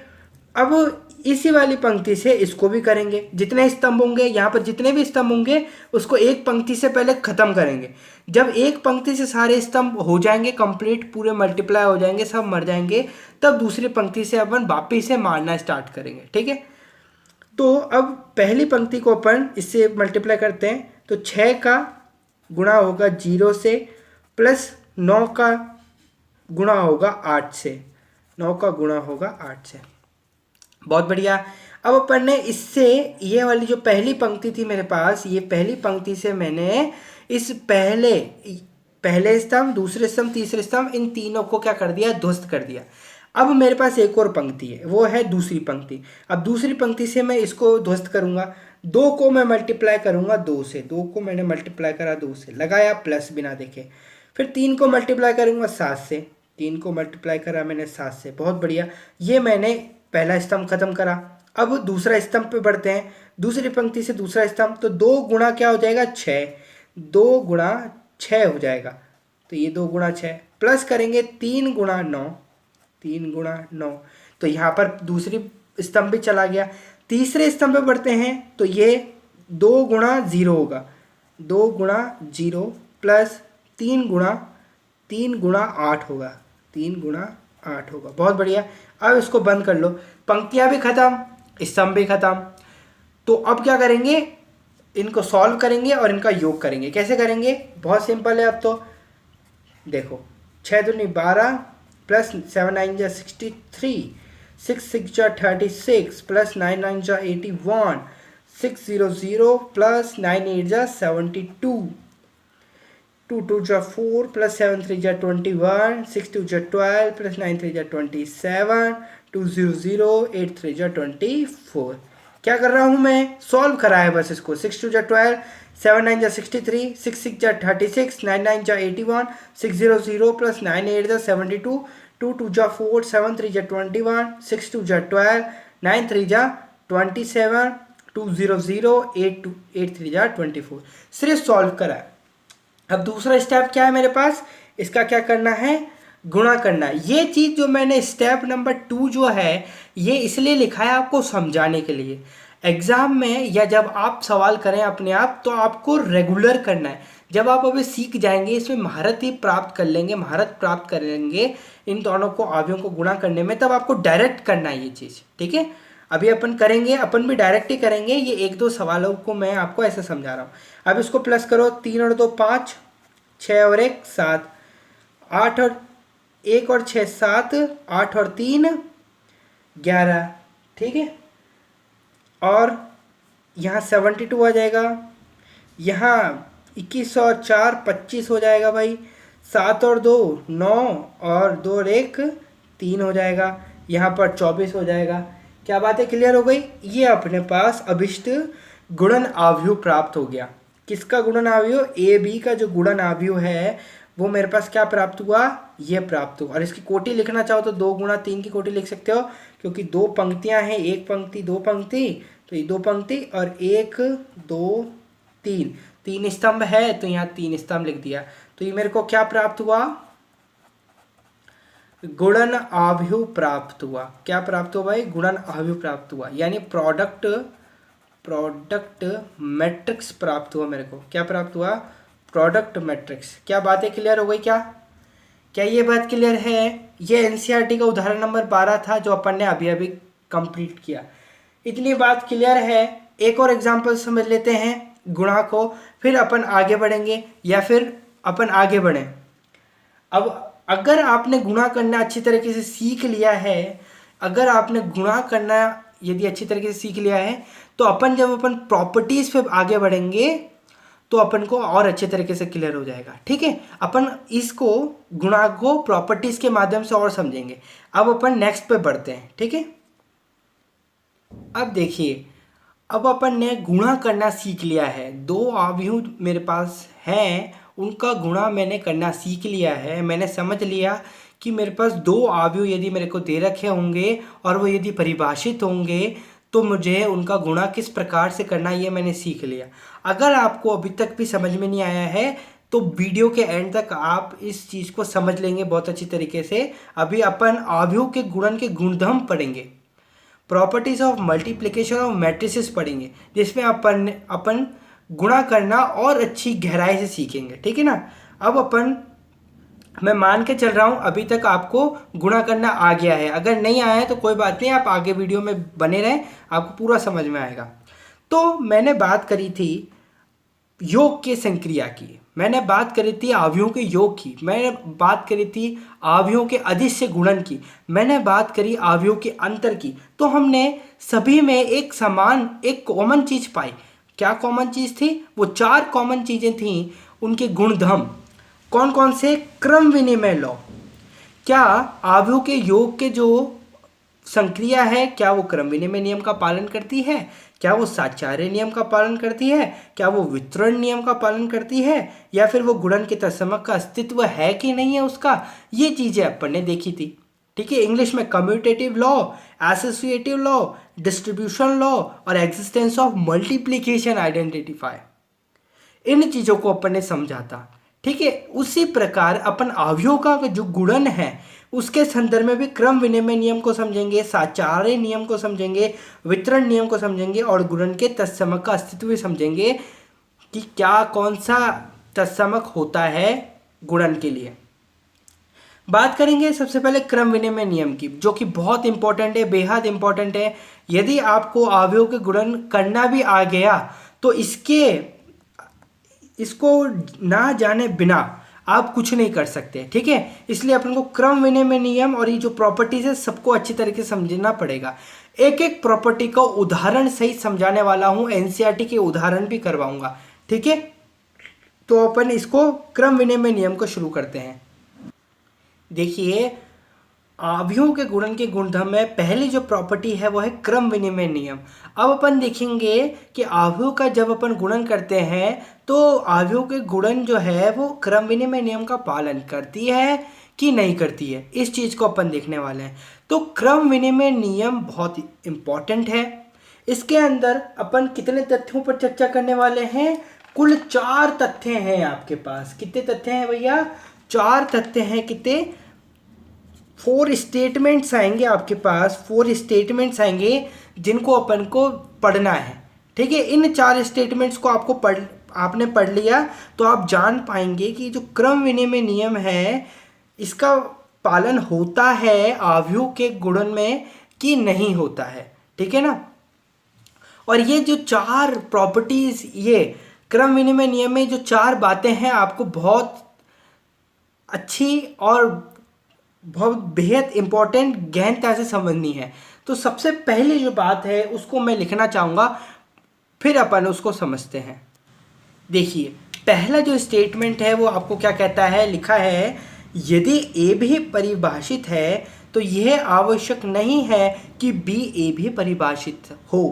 अब इसी वाली पंक्ति से इसको भी करेंगे। जितने स्तंभ होंगे यहाँ पर, जितने भी स्तंभ होंगे उसको एक पंक्ति से पहले खत्म करेंगे। जब एक पंक्ति से सारे स्तंभ हो जाएंगे कंप्लीट, पूरे मल्टीप्लाई हो जाएंगे, सब मर जाएंगे, तब दूसरी पंक्ति से अपन वापिस से मारना स्टार्ट करेंगे। ठीक है, तो अब पहली पंक्ति को अपन इससे मल्टीप्लाई करते हैं, तो 6 का गुणा होगा 0 से, प्लस 9 का गुणा होगा 8 से, 9 का गुणा होगा 8 से। बहुत बढ़िया। अब अपन ने इससे ये वाली जो पहली पंक्ति थी मेरे पास, ये पहली पंक्ति से मैंने इस पहले स्तंभ, दूसरे स्तंभ, तीसरे स्तंभ, इन तीनों को क्या कर दिया, ध्वस्त कर दिया। अब मेरे पास एक और पंक्ति है, वो है दूसरी पंक्ति। अब दूसरी पंक्ति से मैं इसको ध्वस्त करूंगा, 2 को मैं मल्टीप्लाई करूंगा 2 से, 2 को मैंने मल्टीप्लाई करा 2 से, लगाया प्लस बिना देखे। फिर 3 को मल्टीप्लाई करूंगा 7 से, 3 को मल्टीप्लाई करा मैंने 7 से। बहुत बढ़िया, ये मैंने पहला स्तंभ खत्म करा। अब दूसरा स्तंभ पे बढ़ते हैं, दूसरी पंक्ति से दूसरा स्तंभ, तो 2 गुणा क्या हो जाएगा, 6, 2 गुणा 6 हो जाएगा, तो ये 2 गुणा 6, प्लस करेंगे 3 गुणा 9, 3 गुणा 9, तो यहाँ पर दूसरी स्तंभ भी चला गया। तीसरे स्तंभ पे बढ़ते हैं, तो ये 2 गुणा 0 होगा, 2 गुणा 0 प्लस 3 गुणा 8 होगा, 3 गुणा 8 होगा। बहुत बढ़िया। अब इसको बंद कर लो, पंक्तियां भी खत्म, स्तंभ भी खत्म। तो अब क्या करेंगे, इनको सॉल्व करेंगे और इनका योग करेंगे। कैसे करेंगे, बहुत सिंपल है। अब तो देखो 6 दूनी 12 प्लस 7 9 जा 63, 6 6 जा 36 प्लस 9 9 जा 81, 600 प्लस 9 8 जा 72, 2 2 जा 4 प्लस 7 3 जा 21, 6 2 जा 12 प्लस 9 3 जा 27, 200 8 3 जा 24। क्या कर रहा हूँ मैं? सॉल्व करा है बस इसको। 6 2 जा 12, 7 9 जा 63, 6 6 जा 36, 9 9 जा 81, 600 प्लस 9 8 जा 72, 2 2 जा 4, 7 3 जा 21, 6 2 जा 12, 9 3 जा 27, 200 8 3 जा 24। सिर्फ सॉल्व करा है। अब दूसरा स्टेप क्या है मेरे पास? इसका क्या करना है? गुणा करना। ये चीज़ जो मैंने स्टेप नंबर 2 जो है ये इसलिए लिखा है आपको समझाने के लिए। एग्ज़ाम में या जब आप सवाल करें अपने आप तो आपको रेगुलर करना है। जब आप अभी सीख जाएंगे, इसमें महारत ही प्राप्त कर लेंगे, महारत प्राप्त कर लेंगे इन दोनों को अवयवों को गुणा करने में, तब आपको डायरेक्ट करना है ये चीज़। ठीक है, अभी अपन करेंगे, अपन भी डायरेक्ट ही करेंगे। ये 1 2 सवालों को मैं आपको ऐसे समझा रहा हूँ। अब इसको प्लस करो। 3 और 2 5, 6 और 1 7, 8 और 1 और 6 7, 8 और 3 11। ठीक है, और यहाँ 72 आ जाएगा, यहाँ 21 और 4 25 हो जाएगा भाई, 7 और 2 9 और 2 और 1 3 हो जाएगा, यहाँ पर 24 हो जाएगा। क्या बातें क्लियर हो गई? ये अपने पास अभिष्ट गुणन आव्यूह प्राप्त हो गया। किसका गुणन आव्यूह? ए बी का जो गुणन आव्यूह है वो मेरे पास क्या प्राप्त हुआ? ये प्राप्त हुआ। और इसकी कोटि लिखना चाहो तो 2 गुणा 3 की कोटि लिख सकते हो, क्योंकि 2 पंक्तियां हैं, 1 पंक्ति 2 पंक्ति, तो ये 2 पंक्ति और 1 2 3 3 स्तंभ है तो यहाँ 3 स्तंभ लिख दिया। तो ये मेरे को क्या प्राप्त हुआ? गुणन आव्यूह प्राप्त हुआ। क्या प्राप्त हुआ भाई? गुणन आव्यूह प्राप्त हुआ, यानी प्रोडक्ट मैट्रिक्स प्राप्त हुआ मेरे को। क्या प्राप्त हुआ? Product matrix. क्या बातें क्लियर हो गई? क्या ये बात क्लियर है? ये एनसीईआरटी का उदाहरण नंबर 12 था जो अपन ने अभी अभी कंप्लीट किया। इतनी बात क्लियर है। एक और एग्जांपल समझ लेते हैं गुणा को, फिर अपन आगे बढ़ेंगे, या फिर अपन आगे बढ़ें। अब अगर आपने गुणा करना अच्छी तरीके से सीख लिया है, अगर आपने गुणा करना यदि अच्छी तरीके से सीख लिया है, तो अपन जब अपन प्रॉपर्टीज पे आगे बढ़ेंगे तो अपन को और अच्छे तरीके से क्लियर हो जाएगा। ठीक है, अपन इसको गुणा को प्रॉपर्टीज के माध्यम से और समझेंगे। अब अपन नेक्स्ट पे बढ़ते हैं। ठीक है, अब देखिए, अब अपन ने गुणा करना सीख लिया है। 2 आव्यूह मेरे पास हैं, उनका गुणा मैंने करना सीख लिया है। मैंने समझ लिया कि मेरे पास 2 आव्यूह यदि मेरे को दे रखे होंगे और वो यदि परिभाषित होंगे तो मुझे उनका गुणा किस प्रकार से करना ये मैंने सीख लिया। अगर आपको अभी तक भी समझ में नहीं आया है तो वीडियो के एंड तक आप इस चीज़ को समझ लेंगे बहुत अच्छी तरीके से। अभी अपन आव्यूह के गुणन के गुणधर्म पढ़ेंगे, properties of multiplication of matrices पढ़ेंगे, जिसमें अपन गुणा करना और अच्छी गहराई से सीखेंगे। ठीक है ना। अब मैं मान के चल रहा हूं अभी तक आपको गुणा करना आ गया है। अगर नहीं आया है तो कोई बात नहीं, आप आगे वीडियो में बने रहें, आपको पूरा समझ में आएगा। तो मैंने बात करी थी योग के संक्रिया की, मैंने बात करी थी आव्यूहों के योग की, मैंने बात करी थी आव्यूहों के अधिश से गुणन की, मैंने बात करी आव्यूहों के अंतर की। तो हमने सभी में एक कॉमन चीज पाई। क्या कॉमन चीज थी? वो 4 कॉमन चीजें थी। उनके गुणधर्म कौन कौन से? क्रम विनिमय लॉ। क्या आव्यूह के योग के जो संक्रिया है, क्या वो क्रम विनिमय नियम का पालन करती है? क्या वो साचार्य नियम का पालन करती है? क्या वो वितरण नियम का पालन करती है? या फिर वो गुणन के तत्समक का अस्तित्व है कि नहीं है उसका? ये चीजें अपन ने देखी थी। ठीक है, इंग्लिश में commutative law, associative law, distribution law और एग्जिस्टेंस ऑफ मल्टीप्लिकेशन आइडेंटिफाई, इन चीजों को अपन ने समझा था। ठीक है, उसी प्रकार अपन आव्यूह का जो गुणन है उसके संदर्भ में भी क्रम विनिमय नियम को समझेंगे, साचार्य नियम को समझेंगे, वितरण नियम को समझेंगे और गुणन के तत्समक का अस्तित्व भी समझेंगे कि क्या कौन सा तत्समक होता है गुणन के लिए। बात करेंगे सबसे पहले क्रम विनिमय नियम की, जो कि बहुत इंपॉर्टेंट है, बेहद इंपॉर्टेंट है। यदि आपको आव्यूह के गुणन करना भी आ गया तो इसको ना जाने बिना आप कुछ नहीं कर सकते। ठीक है, इसलिए अपन को क्रम विनिमय नियम और ये जो प्रॉपर्टीज है सबको अच्छी तरीके से समझना पड़ेगा। एक एक प्रॉपर्टी को उदाहरण सहित समझाने वाला हूं, एनसीईआरटी के उदाहरण भी करवाऊंगा। ठीक है, तो अपन इसको क्रम विनिमय नियम को शुरू करते हैं। देखिए, अवयवों के गुणन के गुणधर्म में पहली जो प्रॉपर्टी है वो है क्रम विनिमय नियम। अब अपन देखेंगे कि अवयव का जब अपन गुणन करते हैं तो अवयव के गुणन जो है वो क्रम विनिमय नियम का पालन करती है कि नहीं करती है, इस चीज को अपन देखने वाले हैं। तो क्रम विनिमय नियम बहुत इंपॉर्टेंट है। इसके अंदर अपन कितने तथ्यों पर चर्चा करने वाले हैं? कुल 4 तथ्य हैं आपके पास। कितने तथ्य हैं भैया? 4 तथ्य हैं। कितने? 4 स्टेटमेंट्स आएंगे आपके पास, 4 स्टेटमेंट्स आएंगे जिनको अपन को पढ़ना है। ठीक है, इन 4 स्टेटमेंट्स को आपने पढ़ लिया तो आप जान पाएंगे कि जो क्रम विनिमय नियम है इसका पालन होता है अवयव के गुणन में कि नहीं होता है। ठीक है ना। और ये जो 4 प्रॉपर्टीज, ये क्रम विनिमय नियम में जो 4 बातें हैं आपको बहुत अच्छी और बहुत बेहद इंपॉर्टेंट गहनता से समझनी है। तो सबसे पहली जो बात है उसको मैं लिखना चाहूँगा, फिर अपन उसको समझते हैं। देखिए, पहला जो स्टेटमेंट है वो आपको क्या कहता है? लिखा है, यदि ए भी परिभाषित है तो यह आवश्यक नहीं है कि बी ए भी परिभाषित हो।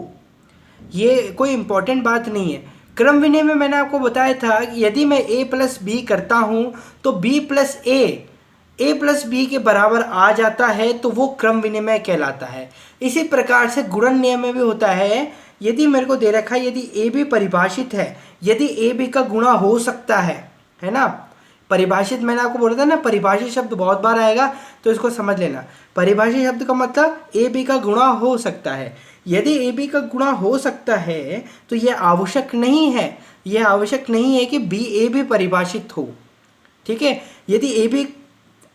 ये कोई इंपॉर्टेंट बात नहीं है। क्रम विनिमय में मैंने आपको बताया था कि यदि मैं a प्लस बी करता हूँ तो b प्लस ए प्लस बी के बराबर आ जाता है, तो वो क्रम विनिमय कहलाता है। इसी प्रकार से गुणन नियम में भी होता है। यदि मेरे को दे रखा है, यदि ए भी परिभाषित है, यदि ए बी का गुणा हो सकता है ना। परिभाषित मैंने आपको बोला था ना, परिभाषित शब्द बहुत बार आएगा तो इसको समझ लेना। परिभाषित शब्द का मतलब ए बी का गुणा हो सकता है। यदि ए बी का गुणा हो सकता है तो यह आवश्यक नहीं है, यह आवश्यक नहीं है कि बी ए भी परिभाषित हो। ठीक है, यदि ए बी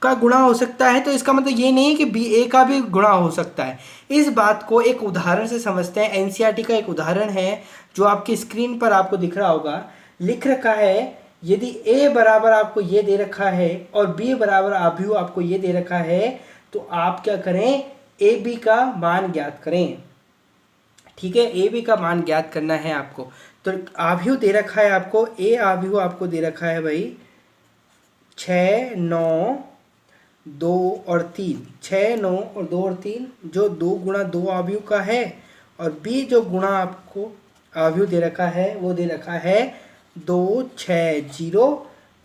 का गुणा हो सकता है तो इसका मतलब ये नहीं है कि बी ए का भी गुणा हो सकता है। इस बात को एक उदाहरण से समझते हैं। एनसीईआरटी का एक उदाहरण है जो आपकी स्क्रीन पर आपको दिख रहा होगा। लिख रखा है, यदि ए बराबर आपको ये दे रखा है और बी बराबर अवयव आपको ये दे रखा है, तो आप क्या करें? ए बी का मान ज्ञात करें। ठीक है, ए बी का मान ज्ञात करना है आपको। तो अवयव दे रखा है आपको, ए अवयव आपको दे रखा है भाई 6, 9, 2 और 3। 6, 9 और 2 और 3 जो 2 गुणा 2 अवयव का है, और बी जो गुणा आपको अवयव दे रखा है वो दे रखा है 2, 6, 0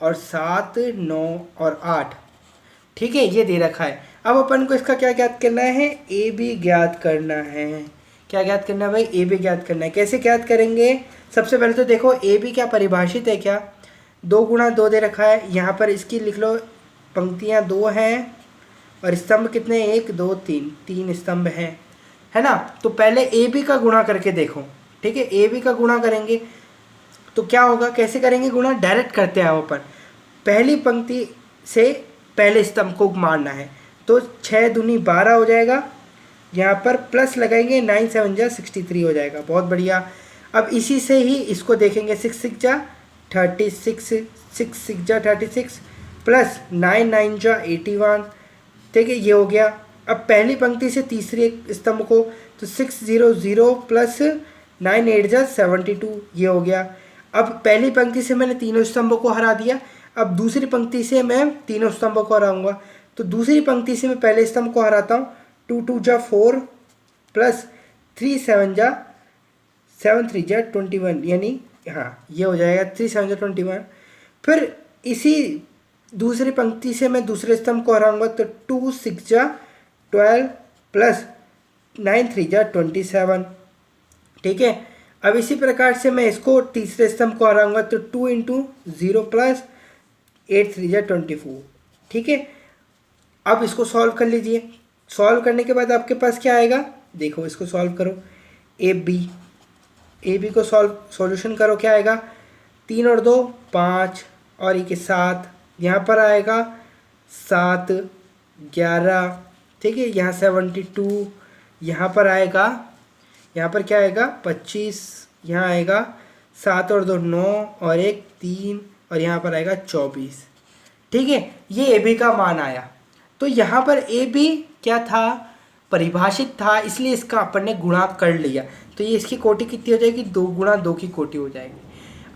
और 7, 9 और 8। ठीक है, ये दे रखा है। अब अपन को इसका क्या ज्ञात करना है? ए बी ज्ञात करना है। क्या ज्ञात करना है भाई? ए बी ज्ञात करना है। कैसे ज्ञात करेंगे? सबसे पहले तो देखो ए बी क्या परिभाषित है क्या? 2 गुणा 2 दे रखा है, यहाँ पर इसकी लिख लो, पंक्तियाँ 2 हैं और स्तंभ कितने? 1, 2, 3 स्तंभ हैं, है ना। तो पहले ए बी का गुणा करके देखो। ठीक है, ए बी का गुणा करेंगे तो क्या होगा? कैसे करेंगे गुणा? डायरेक्ट करते हैं अपन। पहली पंक्ति से पहले स्तंभ को मारना है, तो 6 दूनी 12 हो जाएगा। यहाँ पर प्लस लगाएंगे, 9 7 जा 63 हो जाएगा। बहुत बढ़िया। अब इसी से ही इसको देखेंगे, 6 6 जा 36, 6 6 जा 36 प्लस 9 9 जा 81। ठीक है, ये हो गया। अब पहली पंक्ति से तीसरे स्तंभ को, तो 6 0 0 प्लस 9 8 जा 72, ये हो गया। अब पहली पंक्ति से मैंने तीनों स्तंभों को हरा दिया। अब दूसरी पंक्ति से मैं तीनों स्तंभों को हराऊंगा। तो दूसरी पंक्ति से मैं पहले स्तंभ को हराता हूँ। 2 2 जा 4 प्लस 3 7 जा 7 3 जा 21, यानी हाँ ये हो जाएगा 3 7 जा 21। फिर इसी दूसरी पंक्ति से मैं दूसरे स्तंभ को हराऊंगा, तो 2 6 जा 12 प्लस 9 3 जा 27। ठीक है, अब इसी प्रकार से मैं इसको तीसरे स्तंभ को हराऊंगा, तो 2 इंटू 0 प्लस 8 3 जा 24। ठीक है, अब इसको सॉल्व कर लीजिए। सॉल्व करने के बाद आपके पास क्या आएगा? देखो, इसको सॉल्व करो। ए बी को सॉल्यूशन करो, क्या आएगा? 3 और 2 5 और 1 7, यहाँ पर आएगा 7 11। ठीक है, यहाँ 72, यहाँ पर आएगा, यहाँ पर क्या आएगा? 25, यहाँ आएगा 7 और 2 9 और 1 3 और यहाँ पर आएगा 24। ठीक है, ये ए बी का मान आया। तो यहाँ पर ए बी क्या था? परिभाषित था, इसलिए इसका अपन ने गुणा कर लिया, तो ये इसकी कोटि कितनी हो जाएगी, 2 गुणा 2 की कोटि हो जाएगी।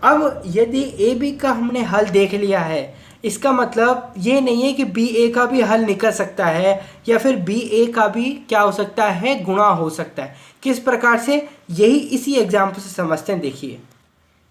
अब यदि ए बी का हमने हल देख लिया है, इसका मतलब ये नहीं है कि बी ए का भी हल निकल सकता है या फिर बी ए का भी क्या हो सकता है, गुणा हो सकता है। किस प्रकार से, यही इसी एग्जाम्पल से समझते हैं।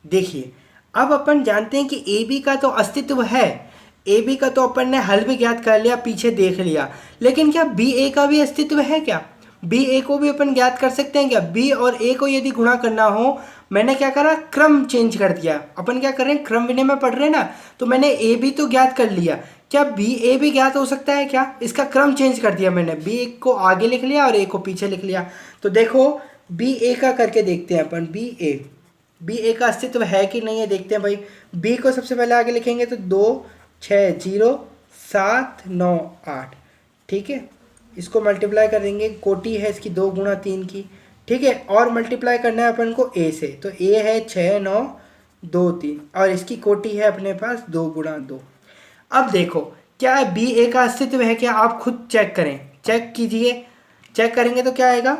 देखिए अब अपन जानते हैं कि ए बी का तो अस्तित्व है, ए बी का तो अपन ने हल भी ज्ञात कर लिया, पीछे देख लिया, लेकिन क्या बी ए का भी अस्तित्व है क्या, बी ए को भी अपन ज्ञात कर सकते हैं क्या। बी और ए को यदि गुणा करना हो, मैंने क्या करा, क्रम चेंज कर दिया। अपन क्या कर रहे हैं, क्रम विनिमय में पढ़ रहे हैं ना, तो मैंने ए बी तो ज्ञात कर लिया, क्या बी ए भी ज्ञात हो सकता है क्या, इसका क्रम चेंज कर दिया मैंने, बी ए को आगे लिख लिया और ए को पीछे लिख लिया। तो देखो बी ए का करके देखते हैं अपन, बी ए का अस्तित्व है कि नहीं है देखते हैं भाई। बी को सबसे पहले आगे लिखेंगे तो 2 6 0 7 9 8, ठीक है। इसको मल्टीप्लाई करेंगे, कोटि है इसकी 2 गुणा 3 की, ठीक है। और मल्टीप्लाई करना है अपन को ए से, तो ए है 6 9 2 3 और इसकी कोटि है अपने पास 2 गुणा 2। अब देखो क्या बी ए का अस्तित्व है क्या, आप खुद चेक करें, चेक कीजिए। चेक करेंगे तो क्या आएगा,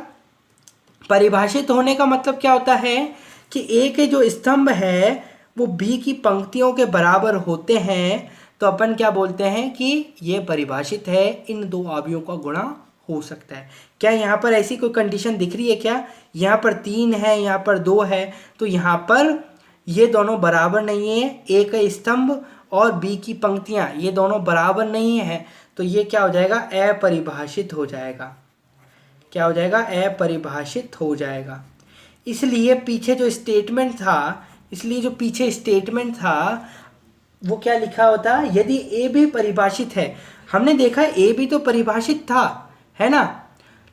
परिभाषित होने का मतलब क्या होता है कि ए के जो स्तंभ है वो बी की पंक्तियों के बराबर होते हैं, तो अपन क्या बोलते हैं कि ये परिभाषित है, इन 2 अवयवों का गुणा हो सकता है। क्या यहाँ पर ऐसी कोई कंडीशन दिख रही है क्या, यहाँ पर 3 है, यहाँ पर 2 है, तो यहाँ पर ये दोनों बराबर नहीं है, ए का स्तंभ और बी की पंक्तियाँ ये दोनों बराबर नहीं है, तो ये क्या हो जाएगा, अपरिभाषित हो जाएगा। क्या हो जाएगा, अपरिभाषित हो जाएगा। इसलिए पीछे जो स्टेटमेंट था, वो क्या लिखा होता, यदि ए भी परिभाषित है, हमने देखा ए भी तो परिभाषित था, है ना,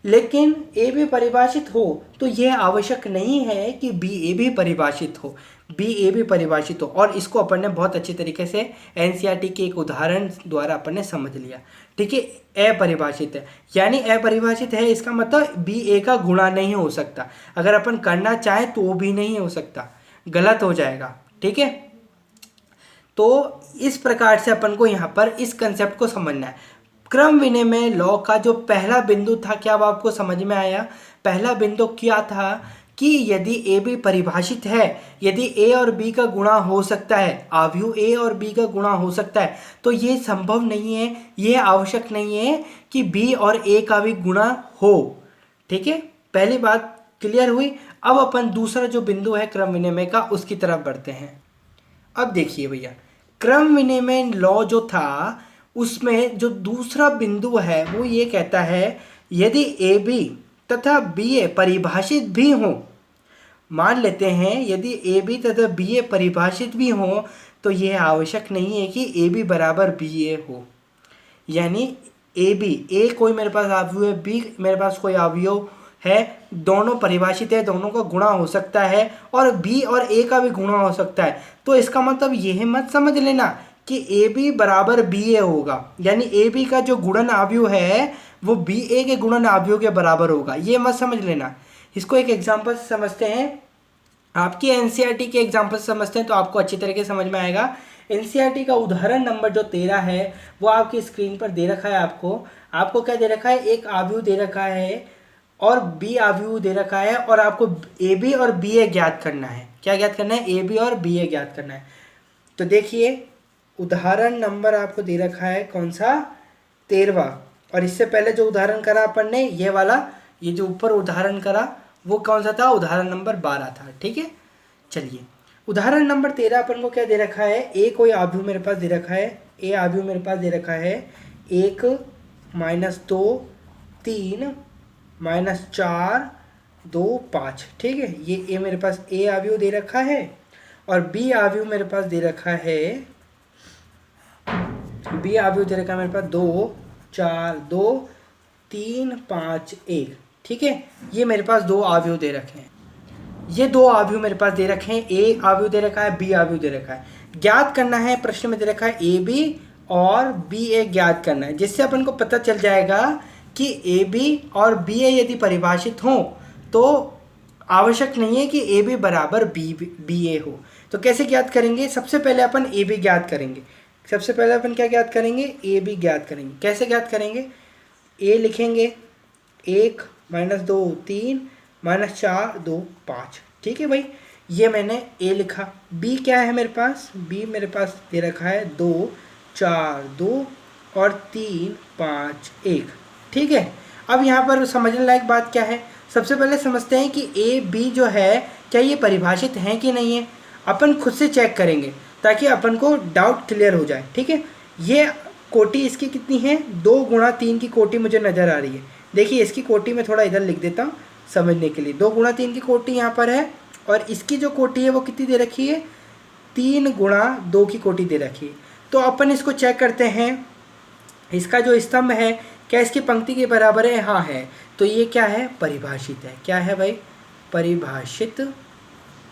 लेकिन ए भी परिभाषित हो तो यह आवश्यक नहीं है कि बी ए भी परिभाषित हो, और इसको अपन ने बहुत अच्छे तरीके से एनसीईआरटी के एक उदाहरण द्वारा अपन ने समझ लिया, ठीक है। अपरिभाषित है यानी अपरिभाषित है, इसका मतलब बी ए का गुणा नहीं हो सकता, अगर अपन करना चाहे तो भी नहीं हो सकता, गलत हो जाएगा, ठीक है। तो इस प्रकार से अपन को यहाँ पर इस कंसेप्ट को समझना है। क्रम विनिमय लॉ का जो पहला बिंदु था, क्या वो आपको समझ में आया। पहला बिंदु क्या था कि यदि ए बी परिभाषित है, यदि ए और बी का गुणा हो सकता है, अवयव ए और बी का गुणा हो सकता है, तो ये संभव नहीं है, ये आवश्यक नहीं है कि बी और ए का भी गुणा हो, ठीक है। पहली बात क्लियर हुई। अब अपन दूसरा जो बिंदु है क्रम विनिमय का, उसकी तरफ बढ़ते हैं। अब देखिए भैया, क्रम विनिमय लॉ जो था उसमें जो दूसरा बिंदु है वो ये कहता है, यदि ए बी तथा बी ए परिभाषित भी हो, मान लेते हैं यदि ए बी तथा बी ए परिभाषित भी हो, तो यह आवश्यक नहीं है कि ए बी बराबर बी ए हो। यानी ए बी, ए कोई मेरे पास अवयव है, बी मेरे पास कोई अवयव है, दोनों परिभाषित है, दोनों का गुणा हो सकता है, और बी और ए का भी गुणा हो सकता है। तो इसका मतलब यह मत समझ लेना कि ए बी बराबर बी ए होगा, यानी ए बी का जो गुणन अवयव है वो बी ए के गुणन अवयव के बराबर होगा, ये मत समझ लेना। इसको एक एग्जांपल से समझते हैं, आपकी एनसीईआरटी के एग्जांपल से समझते हैं तो आपको अच्छी तरीके से समझ में आएगा। एनसीईआरटी का उदाहरण नंबर जो 13 है वो आपकी स्क्रीन पर दे रखा है। आपको क्या दे रखा है, एक अवयव दे रखा है और बी अवयव दे रखा है, और आपको ए बी और बी ए ज्ञात करना है। क्या ज्ञात करना है, ए बी और बी ए ज्ञात करना है। तो देखिए उदाहरण नंबर आपको दे रखा है कौन सा, 13वां, और इससे पहले जो उदाहरण करा अपन ने ये वाला, ये जो ऊपर उदाहरण करा वो कौन सा था, उदाहरण नंबर 12 था, ठीक है। चलिए उदाहरण नंबर 13 अपन को क्या दे रखा है, ए कोई अवयव मेरे पास दे रखा है, ए अवयव मेरे पास दे रखा है 1 -2 3 -4 2 5, ठीक है। ये ए मेरे पास ए अवयव दे रखा है, और बी अवयव मेरे पास दे रखा है, बी अवयव दे रखा है मेरे पास 2 4 2 3 5 1, ठीक है। ये मेरे पास 2 अवयव दे रखे हैं, ये 2 अवयव मेरे पास दे रखे हैं, ए अवयव दे रखा है, बी अवयव दे रखा है। ज्ञात करना है, प्रश्न में दे रखा है ए बी और बी ए ज्ञात करना है, जिससे अपन को पता चल जाएगा कि ए बी और बी ए यदि परिभाषित हों तो आवश्यक नहीं है कि ए बी बराबर बी ए हो। तो कैसे ज्ञात करेंगे, सबसे पहले अपन ए बी ज्ञात करेंगे। सबसे पहले अपन क्या ज्ञात करेंगे, ए बी ज्ञात करेंगे। कैसे ज्ञात करेंगे, ए लिखेंगे, 1 माइनस 2 3 माइनस 4 2 5। ठीक है भाई, ये मैंने ए लिखा। बी क्या है मेरे पास, बी मेरे पास दे रखा है 2 4 2 और 3 5 1। ठीक है, अब यहाँ पर समझने लायक बात क्या है, सबसे पहले समझते हैं कि ए बी जो है क्या ये परिभाषित हैं कि नहीं है। अपन खुद से चेक करेंगे ताकि अपन को डाउट क्लियर हो जाए। ठीक है, ये कोटि इसकी कितनी है, 2 गुणा 3 की कोटि मुझे नज़र आ रही है। देखिए इसकी कोटि मैं थोड़ा इधर लिख देता हूँ समझने के लिए। 2 गुणा 3 की कोटि यहाँ पर है और इसकी जो कोटि है वो कितनी दे रखी है, 3 गुणा 2 की कोटि दे रखी है। तो अपन इसको चेक करते हैं, इसका जो स्तंभ है क्या इसकी पंक्ति के बराबर है, हाँ है। तो ये क्या है, परिभाषित है। क्या है भाई, परिभाषित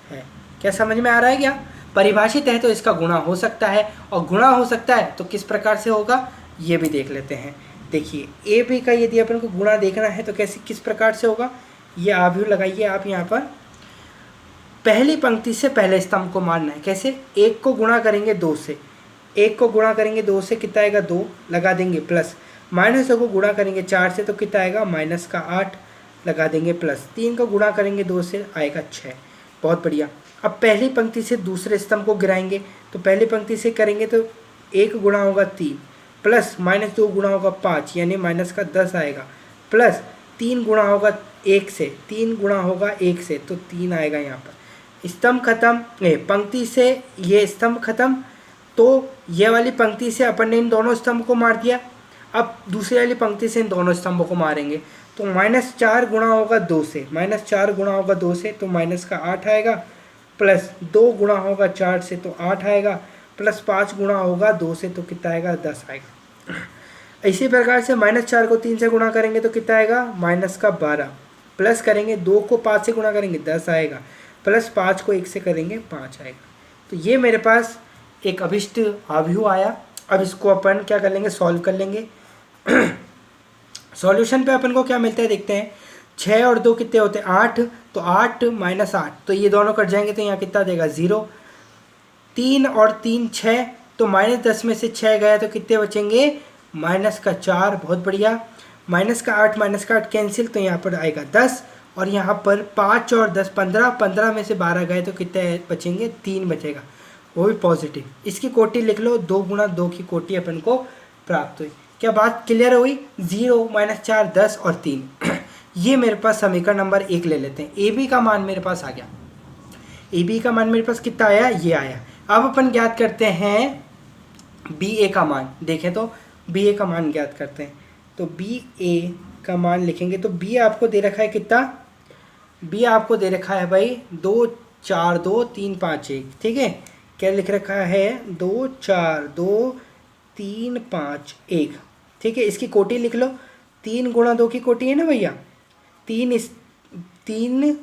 है। क्या समझ में आ रहा है क्या, परिभाषित है तो इसका गुणा हो सकता है, और गुणा हो सकता है तो किस प्रकार से होगा ये भी देख लेते हैं। देखिए ए बी का यदि अपन को गुणा देखना है तो कैसे किस प्रकार से होगा, ये आव्यूह लगाइए आप यहाँ पर। पहली पंक्ति से पहले स्तंभ को मानना है। कैसे, 1 को गुणा करेंगे 2 से, 1 को गुणा करेंगे 2 से कितना आएगा 2 लगा देंगे प्लस, माइनस 2 को गुणा करेंगे 4 से तो कितना आएगा माइनस का 8 लगा देंगे प्लस, 3 को गुणा करेंगे 2 से आएगा 6। बहुत बढ़िया। अब पहली पंक्ति से दूसरे स्तंभ को गिराएंगे तो पहली पंक्ति से करेंगे तो 1 गुणा होगा 3 प्लस माइनस 2 गुणा होगा 5 यानी माइनस का 10 आएगा, प्लस 3 गुणा होगा 1 से, 3 गुणा होगा 1 से तो 3 आएगा यहाँ पर। स्तंभ खत्म, पंक्ति से ये स्तंभ खत्म, तो ये वाली पंक्ति से अपन ने इन दोनों स्तंभ को मार दिया। अब दूसरी वाली पंक्ति से इन दोनों स्तंभों को मारेंगे तो -4 गुणा होगा 2 से, -4 गुणा होगा 2 से तो माइनस का 8 आएगा, प्लस 2 गुणा होगा 4 से तो 8 आएगा, प्लस 5 गुणा होगा 2 से तो कितना आएगा 10 आएगा। इसी प्रकार से -4 को 3 से गुणा करेंगे तो कितना आएगा माइनस का 12, प्लस करेंगे 2 को 5 से गुणा करेंगे 10 आएगा, प्लस 5 को 1 से करेंगे 5 आएगा। तो ये मेरे पास एक अभिष्ट आव्यूह आया। अब इसको अपन क्या कर लेंगे, सॉल्व कर लेंगे। सॉल्यूशन पे अपन को क्या मिलता है देखते हैं। 6 और 2 कितने होते हैं 8, तो 8 माइनस 8 तो ये दोनों कट जाएंगे तो यहाँ कितना देगा 0। 3 और 3 6 तो -10 में से 6 गया तो कितने बचेंगे माइनस का 4। बहुत बढ़िया। माइनस का 8 कैंसिल तो यहाँ पर आएगा 10 और यहाँ पर 5 और 10 15, 15 में से 12 गए तो कितने बचेंगे 3 बचेगा, वो भी पॉजिटिव। इसकी कोटि लिख लो, 2 गुणा 2 की कोटि अपन को प्राप्त हुई। क्या बात क्लियर हुई, 0 -4 10 और 3 ये मेरे पास समीकरण नंबर 1 ले लेते हैं। ए बी का मान मेरे पास आ गया, ए बी का मान मेरे पास कितना आया, ये आया। अब अपन ज्ञात करते हैं बी ए का मान। देखें तो बी ए का मान ज्ञात करते हैं, तो बी ए का मान लिखेंगे तो बी आपको दे रखा है कितना, बी आपको दे रखा है भाई 2 4 2 3 5 1। ठीक है, क्या लिख रखा है 2 4 2 3 5 1। ठीक है, इसकी कोटि लिख लो, 3 गुणा 2 की कोटि है ना भैया, 3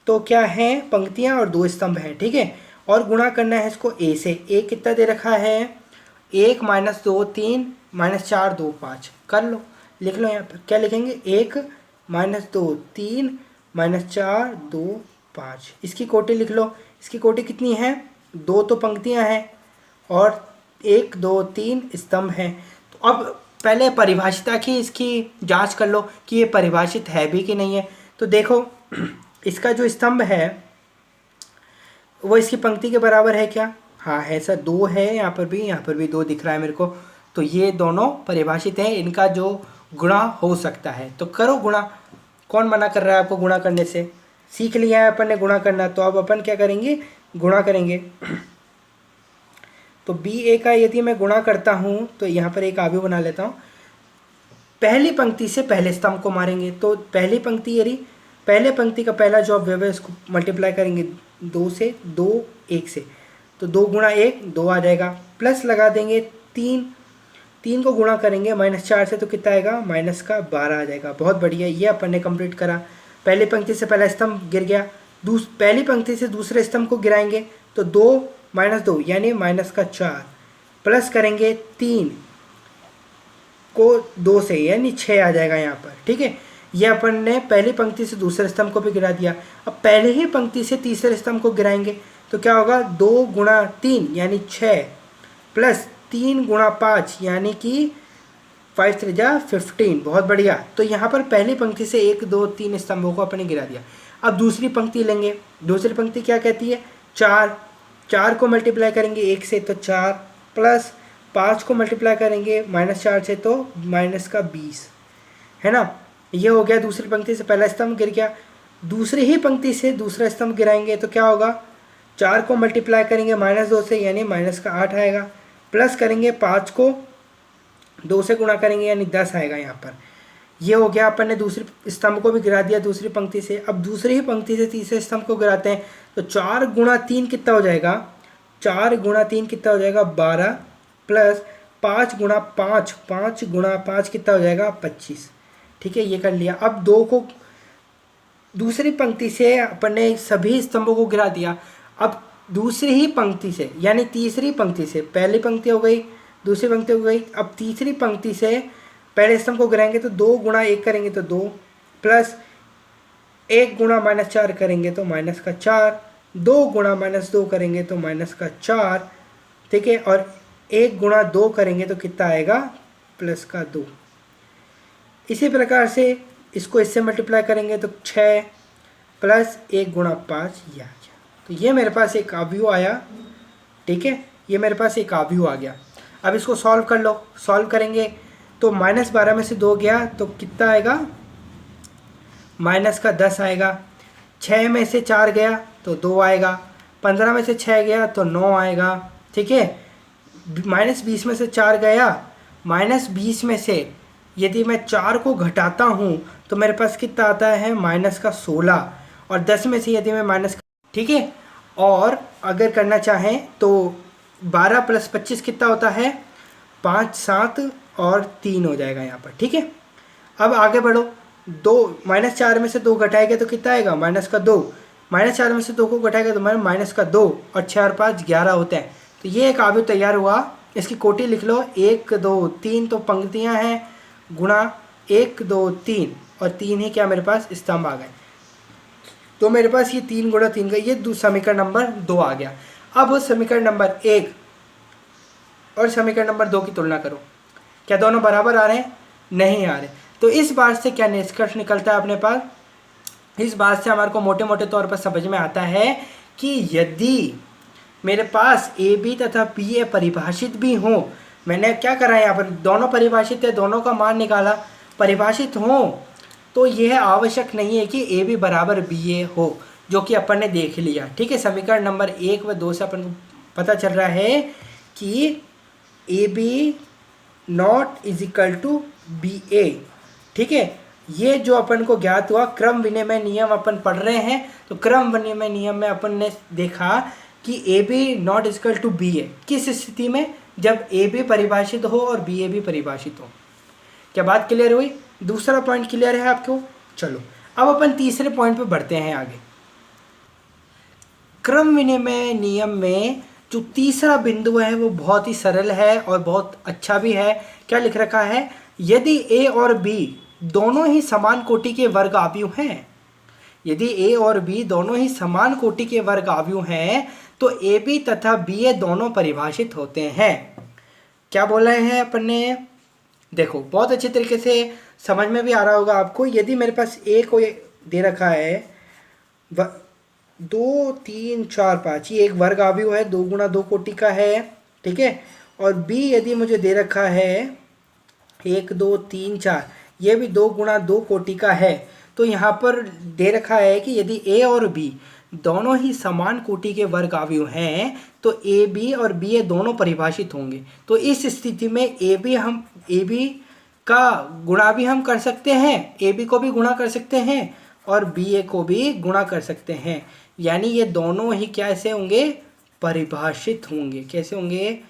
तो क्या है पंक्तियां और 2 स्तंभ हैं। ठीक है, और गुणा करना है इसको ए से। ए कितना दे रखा है 1 -2 3 -4 2 5। कर लो, लिख लो यहाँ पर क्या लिखेंगे 1 -2 3 -4 2 5। इसकी कोटि लिख लो, इसकी कोटि कितनी है 2 तो पंक्तियां हैं और 1 2 3 स्तंभ हैं। तो अब पहले परिभाषिता की इसकी जांच कर लो कि ये परिभाषित है भी कि नहीं है। तो देखो इसका जो स्तंभ है वो इसकी पंक्ति के बराबर है क्या, हाँ है सर, 2 है, यहाँ पर भी 2 दिख रहा है मेरे को। तो ये दोनों परिभाषित हैं, इनका जो गुणा हो सकता है। तो करो गुणा, कौन मना कर रहा है आपको गुणा करने से, सीख लिया है अपन ने गुणा करना। तो अब अपन क्या करेंगे, गुणा करेंगे। तो बी ए का यदि मैं गुणा करता हूँ तो यहाँ पर एक आव्यूह बना लेता हूँ। पहली पंक्ति से पहले स्तंभ को मारेंगे तो पहली पंक्ति यदि पहले पंक्ति का पहला जो अवयव है उसको मल्टीप्लाई करेंगे 2 से, 2 1 से, तो 2 गुणा 1 2 आ जाएगा, प्लस लगा देंगे 3 को गुणा करेंगे -4 से तो कितना आएगा माइनस का 12 आ जाएगा। बहुत बढ़िया, ये अपन ने कंप्लीट करा। पहली पंक्ति से पहला स्तंभ गिर गया, पहली पंक्ति से दूसरे स्तंभ को गिराएंगे तो 2 -2 यानी माइनस का 4, प्लस करेंगे 3 को 2 से यानी 6 आ जाएगा यहाँ पर। ठीक है, ये अपन ने पहली पंक्ति से दूसरे स्तंभ को भी गिरा दिया। अब पहले ही पंक्ति से तीसरे स्तंभ को गिराएंगे तो क्या होगा 2 गुणा 3 यानी 6, प्लस 3 गुणा 5 यानी कि 5 त्रिज्या 15, बहुत बढ़िया। तो यहाँ पर पहली पंक्ति से 1 2 3 स्तंभों को अपने गिरा दिया। अब दूसरी पंक्ति लेंगे। दूसरी पंक्ति क्या कहती है? 4, 4 को मल्टीप्लाई करेंगे 1 से तो 4, प्लस 5 को मल्टीप्लाई करेंगे -4 से तो -20, है ना। ये हो गया दूसरी पंक्ति से पहला स्तंभ गिर गया। दूसरी ही पंक्ति से दूसरा स्तंभ गिराएंगे तो क्या होगा? 4 को मल्टीप्लाई करेंगे -2 से यानी -8 आएगा, प्लस करेंगे 5 को 2 से गुणा करेंगे यानी 10 आएगा यहाँ पर। ये हो गया, अपन ने दूसरी स्तंभ को भी गिरा दिया दूसरी पंक्ति से। अब दूसरी ही पंक्ति से तीसरे स्तंभ को गिराते हैं तो 4 गुणा 3 कितना हो जाएगा? 4 गुणा 3 कितना हो जाएगा? 12, प्लस 5 गुणा 5, 5 गुणा 5 कितना हो जाएगा? 25। ठीक है, ये कर लिया। अब 2 को दूसरी पंक्ति से अपन ने सभी स्तंभों को गिरा दिया। अब दूसरी ही पंक्ति से यानी तीसरी पंक्ति से, पहली पंक्ति हो गई, दूसरी पंक्ति हो गई, अब तीसरी पंक्ति से पहले स्तंभ को गिराएंगे तो 2 गुणा 1 करेंगे तो 2, प्लस 1 गुणा -4 करेंगे तो -4, 2 गुणा -2 करेंगे तो -4, ठीक है, और 1 गुणा 2 करेंगे तो कितना आएगा? +2। इसी प्रकार से इसको इससे मल्टीप्लाई करेंगे तो 6 प्लस 1 गुणा 5 ये आ गया। तो ये मेरे पास एक आव्यूह आया, ठीक है, ये मेरे पास एक आव्यूह आ गया। अब इसको सॉल्व कर लो। सॉल्व करेंगे तो -12 में से 2 गया तो कितना आएगा? -10 आएगा। 6 में से 4 गया तो 2 आएगा। 15 में से 6 गया तो 9 आएगा, ठीक है। -20 में से 4 गया, -20 में से यदि मैं 4 को घटाता हूँ तो मेरे पास कितना आता है? -16, और 10 में से यदि मैं माइनस, ठीक है, और अगर करना चाहें तो 12 प्लस 25 कितना होता है? 5 7 और 3 हो जाएगा यहाँ पर, ठीक है। अब आगे बढ़ो। 4 में से 2 घटाएगा तो कितना आएगा? -2, -4 में से 2 को घटाएगा तो -2, और 6 और 5 11 होते हैं। तो ये एक आव्यूह तैयार हुआ। इसकी कोटि लिख लो, 1 2 3 तो पंक्तियाँ हैं, गुणा 1 2 3, और 3 ही क्या मेरे पास? स्तंभ आ गए। तो मेरे पास ये 3 गुणा 3 का ये समीकरण नंबर 2 आ गया। अब समीकरण नंबर 1 और समीकरण नंबर 2 की तुलना करो। क्या दोनों बराबर आ रहे हैं? नहीं आ रहे। तो इस बात से क्या निष्कर्ष निकलता है अपने पास? इस बात से हमारे को मोटे मोटे तौर पर समझ में आता है कि यदि मेरे पास ए बी तथा पी ए परिभाषित भी हो, मैंने क्या करा है यहाँ पर? दोनों परिभाषित है, दोनों का मान निकाला, परिभाषित हो तो यह आवश्यक नहीं है कि ए बी बराबर बी ए हो, जो कि अपन ने देख लिया, ठीक है। समीकरण नंबर 1 व 2 से अपन को पता चल रहा है कि A B not is equal to B A, ठीक है। ये जो अपन को ज्ञात हुआ, क्रम विनिमय नियम अपन पढ़ रहे हैं, तो क्रम विनिमय नियम में अपन ने देखा कि A B not is equal to B A किस स्थिति में? जब ए बी परिभाषित हो और बी ए भी परिभाषित हो। क्या बात क्लियर हुई? दूसरा पॉइंट क्लियर है आपको? चलो अब अपन तीसरे पॉइंट पे बढ़ते हैं आगे। क्रम विनिमय नियम में जो तीसरा बिंदु है वो बहुत ही सरल है और बहुत अच्छा भी है। क्या लिख रखा है? यदि ए और बी दोनों ही समान कोटि के वर्ग आव्यूह हैं, यदि ए और बी दोनों ही समान कोटि के वर्ग आव्यूह हैं तो ए बी तथा बी ए दोनों परिभाषित होते हैं। क्या बोल रहे हैं अपन ने? देखो बहुत अच्छे तरीके से समझ में भी आ रहा होगा आपको। यदि मेरे पास ए को दे रखा है 2 3 4 5, ये एक वर्ग आव्यूह है, 2 गुणा 2 कोटि का है, ठीक है। और बी यदि मुझे दे रखा है 1 2 3 4, ये भी 2 गुणा 2 कोटि का है। तो यहाँ पर दे रखा है कि यदि ए और बी दोनों ही समान कोटि के वर्ग आव्यूह हैं तो ए बी और बी ए दोनों परिभाषित होंगे। तो इस स्थिति में ए बी का गुणा भी हम कर सकते हैं, ए बी को भी गुणा कर सकते हैं और बी ए को भी गुणा कर सकते हैं। यानी ये दोनों ही कैसे होंगे? परिभाषित होंगे। कैसे होंगे?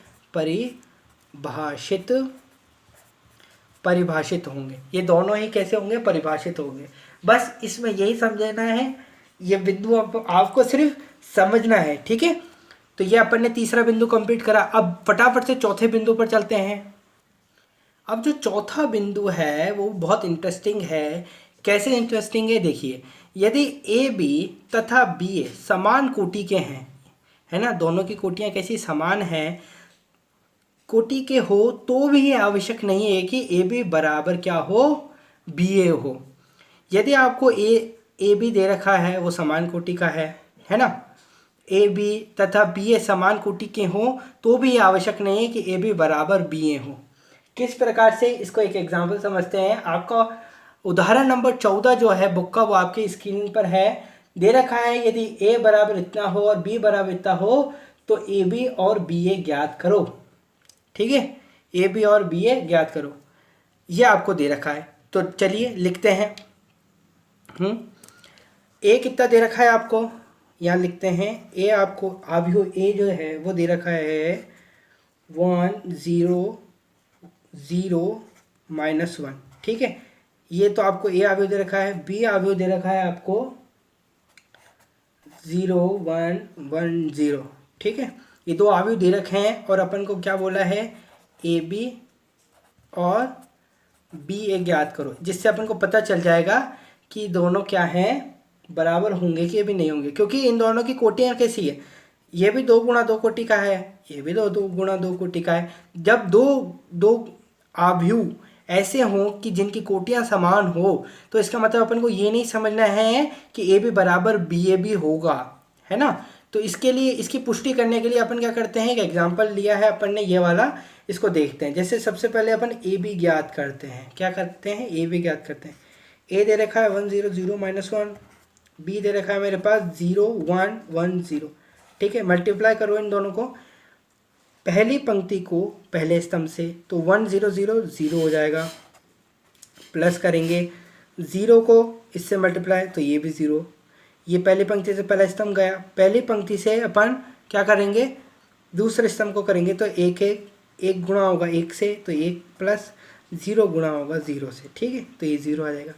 परिभाषित होंगे। ये दोनों ही कैसे होंगे? परिभाषित होंगे। बस इसमें यही समझना है, ये बिंदु आपको सिर्फ समझना है, ठीक है। तो ये अपन ने तीसरा बिंदु कंप्लीट करा। अब फटाफट से चौथे बिंदु पर चलते हैं। अब जो चौथा बिंदु है वो बहुत इंटरेस्टिंग है। कैसे इंटरेस्टिंग है? देखिए, यदि ए बी तथा बी ए समान कोटि के हैं, है ना, दोनों की कोटियाँ कैसी? समान हैं। कोटि के हो तो भी ये आवश्यक नहीं है कि ए बी बराबर क्या हो, बी ए हो। यदि आपको ए बी दे रखा है, वो समान कोटि का है ना, ए बी तथा बी ए समान कोटि के हों तो भी ये आवश्यक नहीं है कि ए बी बराबर बी ए हो। किस प्रकार से, इसको एक एग्जाम्पल समझते हैं। आपका उदाहरण नंबर 14 जो है बुक का, वो आपकी स्क्रीन पर है। दे रखा है यदि ए बराबर इतना हो और बी बराबर इतना हो तो ए बी और बी ए ज्ञात करो। ठीक है, ए बी और बी ए ज्ञात करो, ये आपको दे रखा है। तो चलिए लिखते हैं। ए कितना दे रखा है आपको, यहाँ लिखते हैं। ए आपको अवयव ए जो है वो दे रखा है 1 0 0 -1। ठीक है, ये तो आपको ए अवयव दे रखा है। बी अवयव दे रखा है आपको 0 1 1 0। ठीक है, ये दो अवयव दे रखे हैं और अपन को क्या बोला है, ए बी और बी ए ज्ञात करो, जिससे अपन को पता चल जाएगा कि दोनों क्या हैं, बराबर होंगे कि भी नहीं होंगे। क्योंकि इन दोनों की कोटियाँ कैसी है, ये भी 2 गुणा 2 कोटि का है, ये भी 2 गुणा 2 कोटि का है। जब दो अवयव ऐसे हों कि जिनकी कोटियाँ समान हो तो इसका मतलब अपन को ये नहीं समझना है कि ए बी बराबर बी ए भी होगा, है ना। तो इसके लिए, इसकी पुष्टि करने के लिए अपन क्या करते हैं, एक एग्जाम्पल लिया है अपन ने ये वाला, इसको देखते हैं। जैसे सबसे पहले अपन ए बी ज्ञात करते हैं। क्या करते हैं, ए बी ज्ञात करते हैं। ए दे रखा है 1 0 0 -1, बी दे रखा है मेरे पास 0 1 1 0। ठीक है, मल्टीप्लाई करो इन दोनों को, पहली पंक्ति को पहले स्तंभ से, तो 1 0 0 0 हो जाएगा। प्लस करेंगे 0 को इससे मल्टीप्लाई, तो ये भी 0। ये पहली पंक्ति से पहला स्तंभ गया, पहली पंक्ति से अपन क्या करेंगे, दूसरे स्तंभ को करेंगे, तो एक गुणा होगा 1 से, तो 1 प्लस 0 गुणा होगा 0 से। ठीक है, तो ये 0 आ जाएगा।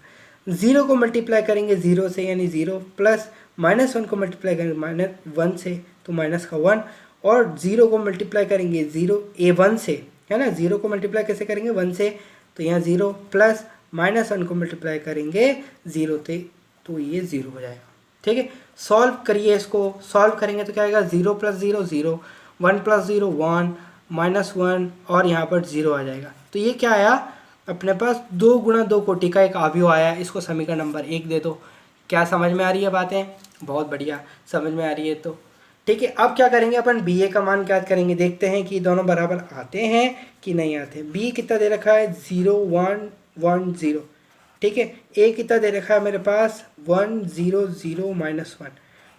0 को मल्टीप्लाई करेंगे 0 से, यानी 0 प्लस -1 को मल्टीप्लाई करेंगे -1 से, तो माइनस का 1। और 0 को मल्टीप्लाई करेंगे 0 A1 से, है ना। 0 को मल्टीप्लाई कैसे करेंगे, 1 से, तो यहाँ 0 प्लस -1 को मल्टीप्लाई करेंगे 0 से, तो ये 0 हो जाएगा। ठीक है, सॉल्व करिए इसको। सॉल्व करेंगे तो क्या आएगा, 0 + 0 0, 1 + 0 1, -1 और यहाँ पर 0 आ जाएगा। तो ये क्या आया अपने पास, 2 गुणा 2 कोटि का एक अवयव आया। इसको समीकरण नंबर 1 दे दो। क्या समझ में आ रही है बातें, बहुत बढ़िया समझ में आ रही है। तो ठीक है, अब क्या करेंगे अपन, बी ए का मान ज्ञात करेंगे। देखते हैं कि दोनों बराबर आते हैं कि नहीं आते। बी कितना दे रखा है, 0 1 1 0। ठीक है, ए कितना दे रखा है मेरे पास, 1 0 0 -1।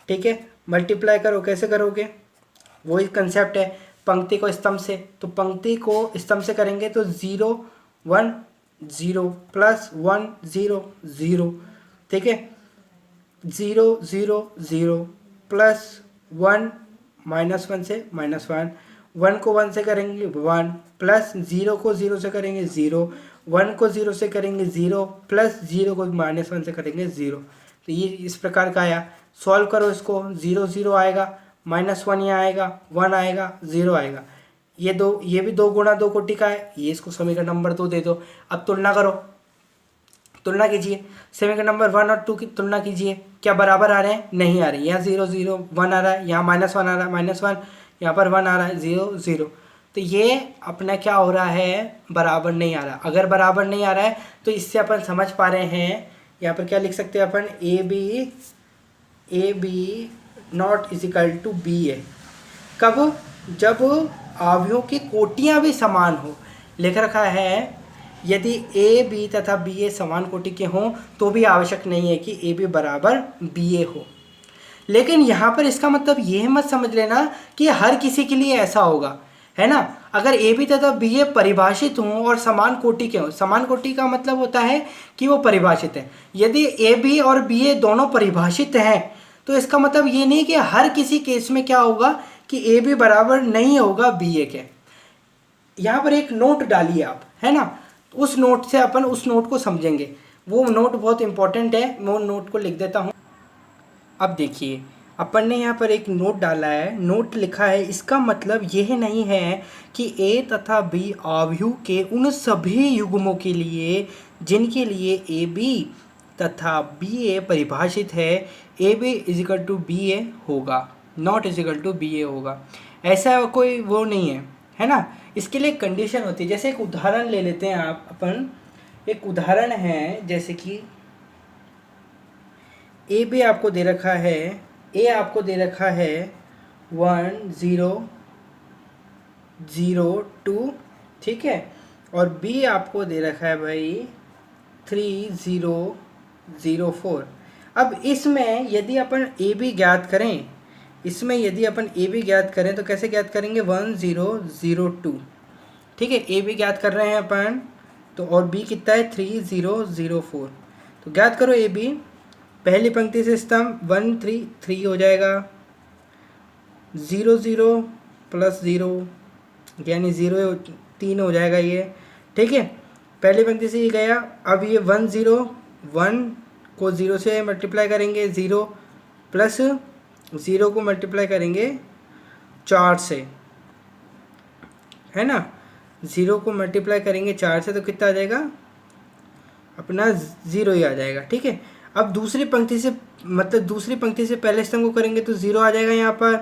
ठीक है, मल्टीप्लाई करो, कैसे करोगे, वही कंसेप्ट है, पंक्ति को स्तंभ से, तो पंक्ति को स्तंभ से करेंगे तो 0 1 0 प्लस 1 0 0। ठीक है, 0 0 0 प्लस 1 -1 से -1, 1 को 1 से करेंगे 1, प्लस 0 को 0 से करेंगे 0, 1 को 0 से करेंगे 0, प्लस 0 को -1 से करेंगे 0। तो ये इस प्रकार का आया। सॉल्व करो इसको, 0 0 आएगा, -1 यहाँ आएगा, 1 आएगा, 0 आएगा। ये भी 2 गुणा 2 कोटि का है। ये इसको समीकरण नंबर 2 दे दो। अब तुलना करो, तुलना कीजिए, समीकरण नंबर 1 और 2 की तुलना कीजिए। क्या बराबर आ रहे हैं, नहीं आ रहे। यहाँ 0 0 1 आ रहा है, यहाँ -1 आ रहा है, -1, यहाँ पर 1 आ रहा है, 0 0। तो ये अपना क्या हो रहा है, बराबर नहीं आ रहा। अगर बराबर नहीं आ रहा है तो इससे अपन समझ पा रहे हैं, यहाँ पर क्या लिख सकते हैं अपन, A B not is equal to B A. कब, जब अवयवों की कोटियाँ भी समान हो। लिख रखा है यदि ए बी तथा बी ए समान कोटि के हों तो भी आवश्यक नहीं है कि ए बी बराबर बी ए हो। लेकिन यहाँ पर इसका मतलब ये मत समझ लेना कि हर किसी के लिए ऐसा होगा, है ना। अगर ए बी तथा बी ए परिभाषित हों और समान कोटि के हों, समान कोटि का मतलब होता है कि वो परिभाषित है। यदि ए बी और बी ए दोनों परिभाषित हैं तो इसका मतलब ये नहीं कि हर किसी केस में क्या होगा कि ए बी बराबर नहीं होगा बी ए के। यहाँ पर एक नोट डालिए आप, है ना, उस नोट से अपन उस नोट को समझेंगे। वो नोट बहुत इंपॉर्टेंट है, मैं उन नोट को लिख देता हूँ। अब देखिए, अपन ने यहाँ पर एक नोट डाला है, नोट लिखा है। इसका मतलब यह नहीं है कि ए तथा बी अवयव के उन सभी युग्मों के लिए जिनके लिए ए बी तथा बी ए परिभाषित है, A B is equal to B A होगा, not is equal to B A होगा। ऐसा कोई वो नहीं है, है ना। इसके लिए कंडीशन होती है। जैसे एक उदाहरण ले लेते हैं आप अपन, एक उदाहरण है जैसे कि ए बी आपको दे रखा है, ए आपको दे रखा है 1 0 0 2, ठीक है, और बी आपको दे रखा है भाई 3 0 0 4। अब इसमें यदि अपन ए बी ज्ञात करें, इसमें यदि अपन ए बी ज्ञात करें तो कैसे ज्ञात करेंगे, 1 0 0 2, ठीक है, ए बी ज्ञात कर रहे हैं अपन तो, और बी कितना है 3 0 0 4। तो ज्ञात करो ए बी, पहली पंक्ति से स्तंभ 1 3 3 हो जाएगा, 0 0 प्लस 0 यानी 0 3 हो जाएगा ये, ठीक है, पहली पंक्ति से ये गया। अब ये 1 0 1 को 0 से मल्टीप्लाई करेंगे, 0 प्लस 0 को मल्टीप्लाई करेंगे 4 से, है ना, 0 को मल्टीप्लाई करेंगे 4 से तो कितना आ जाएगा अपना 0 ही आ जाएगा, ठीक है। अब दूसरी पंक्ति से, मतलब दूसरी पंक्ति से पहले स्तंभ को करेंगे तो 0 आ जाएगा यहाँ पर,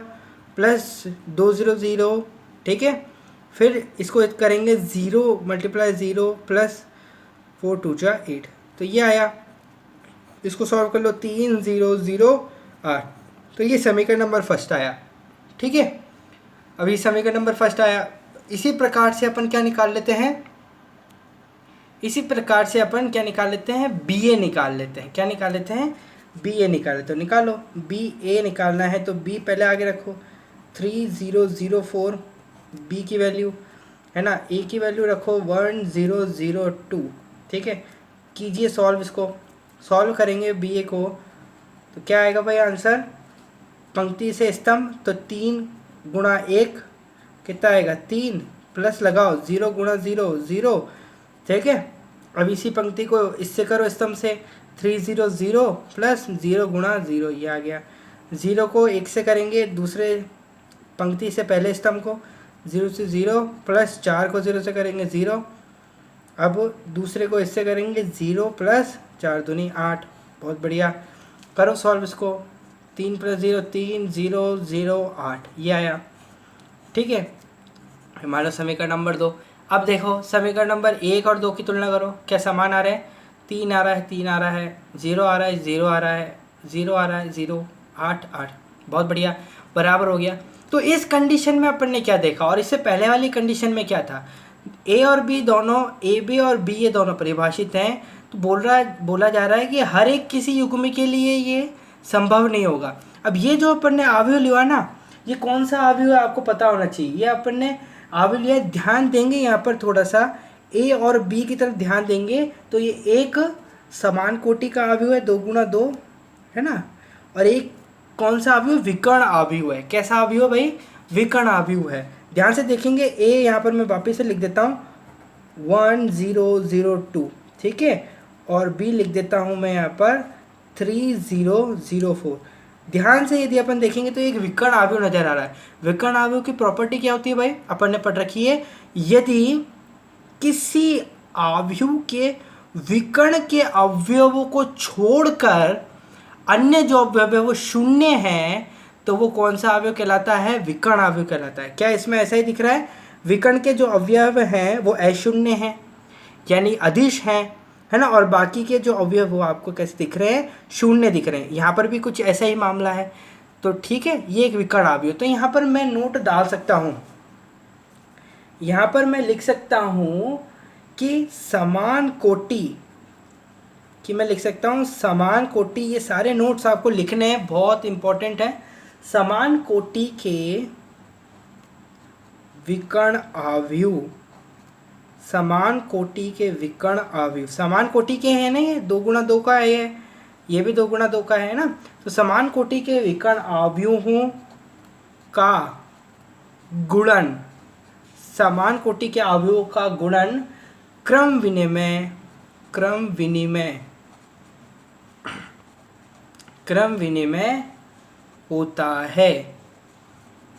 प्लस 2 0 0, ठीक है, फिर इसको करेंगे 0 मल्टीप्लाई 0 प्लस 4 2 जा 8, तो ये आया। इसको सॉल्व कर लो, 3 0 0 8, तो ये समीकरण नंबर फर्स्ट आया, ठीक है। अभी समीकरण नंबर फर्स्ट आया। इसी प्रकार से अपन क्या निकाल लेते हैं, इसी प्रकार से अपन क्या निकाल लेते हैं, बी ए निकाल लेते हैं। क्या निकाल लेते हैं, बी ए निकाल लेते हो, निकालो। बी ए निकालना है तो बी पहले आगे रखो, 3 0 0 4 बी की वैल्यू है ना, ए की वैल्यू रखो 1 0 0 2, ठीक है। कीजिए सॉल्व, इसको सॉल्व करेंगे बी ए को तो क्या आएगा भाई आंसर, पंक्ति से स्तंभ तो 3 गुणा 1 कितना आएगा 3, प्लस लगाओ 0 गुणा 0 0, ठीक है। अब इसी पंक्ति को इससे करो स्तंभ से, 3 0 0 प्लस 0 गुणा 0, ये आ गया। 0 को 1 से करेंगे दूसरे पंक्ति से पहले स्तंभ को, 0 से 0 प्लस 4 को 0 से करेंगे 0, अब दूसरे को इससे करेंगे 0 प्लस 4 दूनी 8, बहुत बढ़िया। करो सॉल्व इसको, 3 प्लस 0 3 0 0 8, ये आया, ठीक है, हमारा समीकरण नंबर 2। अब देखो समीकरण नंबर 1 और 2 की तुलना करो, क्या समान आ रहे हैं, 3 आ रहा है 3 आ रहा है, 0 आ रहा है 0 आ रहा है 0 आ रहा है 0 8 8, बहुत बढ़िया, बराबर हो गया। तो इस कंडीशन में अपन ने क्या देखा, और इससे पहले वाली कंडीशन में क्या था, ए और बी दोनों, ए बी और बी ये दोनों परिभाषित हैं, तो बोला जा रहा है कि हर एक किसी युग्म के लिए ये संभव नहीं होगा। अब ये जो अपन ने अवयव लिया ना, ये कौन सा अवयव है आपको पता होना चाहिए, ये अपन ने अवयव लिया, ध्यान देंगे यहाँ पर थोड़ा सा, ए और बी की तरफ ध्यान देंगे तो ये एक समान कोटि का अवयव है 2 गुणा 2, है ना, और एक कौन सा अवयव, विकर्ण अवयव है। कैसा अवयव भाई, विकर्ण अवयव है। ध्यान से देखेंगे, ए यहाँ पर मैं वापस से लिख देता हूँ 1 0 0 2, ठीक है, और बी लिख देता हूँ मैं यहाँ पर 3 0 0 4। ध्यान से यदि अपन देखेंगे तो एक विकर्ण अवयव नजर आ रहा है। विकर्ण अवयव की प्रॉपर्टी क्या होती है भाई, अपन ने पढ़ रखी है, यदि किसी अवयव के विकर्ण के अवयवों को छोड़कर अन्य जो अवयव है वो शून्य है तो वो कौन सा अवयव कहलाता है, विकर्ण अवयव कहलाता है। क्या इसमें ऐसा ही दिख रहा है, विकर्ण के जो अवयव हैं वो अशून्य हैं यानी अदिश हैं, है ना, और बाकी के जो अवयव वो आपको कैसे दिख रहे हैं, शून्य दिख रहे हैं। यहाँ पर भी कुछ ऐसा ही मामला है, तो ठीक है, ये एक विकर्ण अवयव। तो यहाँ पर मैं नोट डाल सकता हूँ, यहाँ पर मैं लिख सकता हूँ कि समान कोटि, कि मैं लिख सकता हूँ समान कोटि, ये सारे नोट्स आपको लिखने हैं, बहुत इंपॉर्टेंट है। समान कोटि के विकर्ण अवयव, समान कोटि के विकर्ण अवयव, समान कोटि के हैं ना, ये 2 गुणा 2 का है, ये भी 2 गुणा 2 का है ना, तो समान कोटि के विकर्ण अवयवों का गुणन, समान कोटि के अवयवों का गुणन क्रम विनिमय होता है,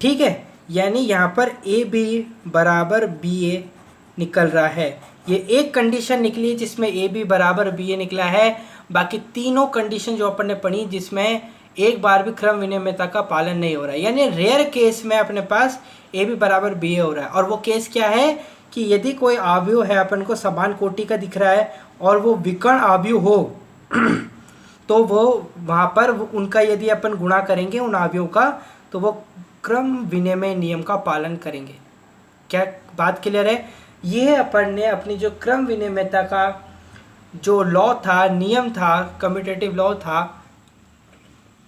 ठीक है। यानी यहाँ पर ए बी बराबर बी ए निकल रहा है। ये एक कंडीशन निकली है जिसमें ए बी बराबर बी ए निकला है, बाकी तीनों कंडीशन जो अपन ने पढ़ी जिसमें एक बार भी क्रम विनिमयता का पालन नहीं हो रहा है, यानी रेयर केस में अपने पास ए बी बराबर बी ए हो रहा है। और वो केस क्या है कि यदि कोई अवयव है अपन को समान कोटि का दिख रहा है और वो विकर्ण अवयव हो तो वो वहाँ पर उनका यदि अपन गुणा करेंगे उन अवयवों का तो वो क्रम विनिमय नियम का पालन करेंगे। क्या बात क्लियर है? ये अपन ने अपनी जो क्रम विनिमयता का जो लॉ था, नियम था, कम्यूटेटिव लॉ था,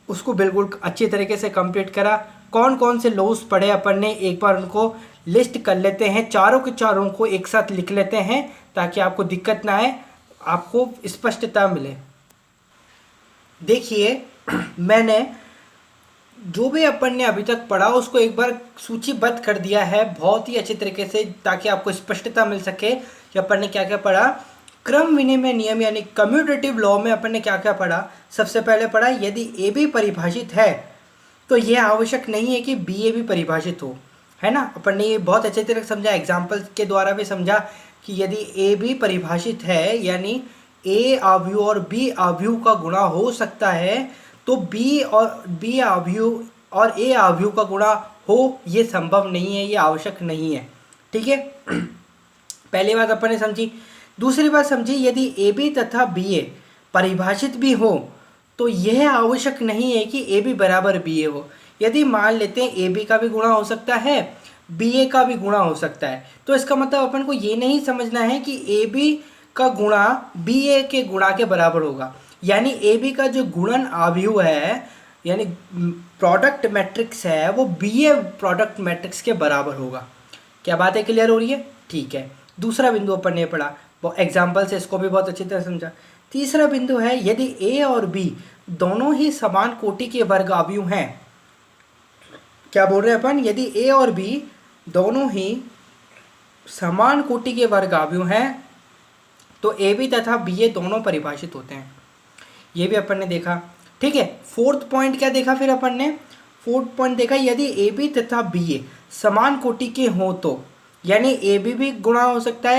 उसको बिल्कुल अच्छी तरीके से कंप्लीट करा। कौन कौन से लॉज पढ़े अपन ने एक बार उनको लिस्ट कर लेते हैं, चारों के चारों को एक साथ लिख लेते हैं ताकि आपको दिक्कत ना आए, आपको स्पष्टता मिले। देखिए मैंने जो भी अपन ने अभी तक पढ़ा उसको एक बार सूचीबद्ध कर दिया है बहुत ही अच्छे तरीके से ताकि आपको स्पष्टता मिल सके कि अपन ने क्या क्या पढ़ा। क्रम विनिमय नियम यानी कम्यूटेटिव लॉ में अपन ने क्या क्या पढ़ा। सबसे पहले पढ़ा यदि ए बी परिभाषित है तो यह आवश्यक नहीं है कि बी ए भी परिभाषित हो, है ना। अपन ने ये बहुत अच्छे तरीके से समझा, एग्जाम्पल के द्वारा भी समझा कि यदि ए बी परिभाषित है यानी ए अवयव और बी अवयव का गुणा हो सकता है तो बी अवयव और ए अवयव का गुणा हो ये संभव नहीं है, ये आवश्यक नहीं है। ठीक है, पहली बात अपन ने समझी। दूसरी बात समझी यदि ए बी तथा बी ए परिभाषित भी हो तो यह आवश्यक नहीं है कि ए बी बराबर बी ए हो। यदि मान लेते हैं ए बी का भी गुणा हो सकता है, बी ए का भी गुणा हो सकता है, तो इसका मतलब अपन को ये नहीं समझना है कि ए बी का गुणा बी ए के गुणा के बराबर होगा। यानी ए बी का जो गुणन अवयव है यानी प्रोडक्ट मैट्रिक्स है वो बी ए प्रोडक्ट मैट्रिक्स के बराबर होगा। क्या बात है, क्लियर हो रही है? ठीक है, दूसरा बिंदु अपन ने पढ़ा, वो एग्जाम्पल से इसको भी बहुत अच्छी तरह समझा। तीसरा बिंदु है यदि ए और बी दोनों ही समान कोटि के वर्ग अवयव हैं। क्या बोल रहे हैं अपन? यदि ए और बी दोनों ही समान कोटि के वर्ग अवयव हैं तो ए बी तथा बी ए दोनों परिभाषित होते हैं। ये भी अपन ने देखा। ठीक है, फोर्थ पॉइंट क्या देखा फिर अपन ने? फोर्थ पॉइंट देखा यदि ए बी तथा बी ए समान कोटि के हों तो यानी ए बी भी गुणा हो सकता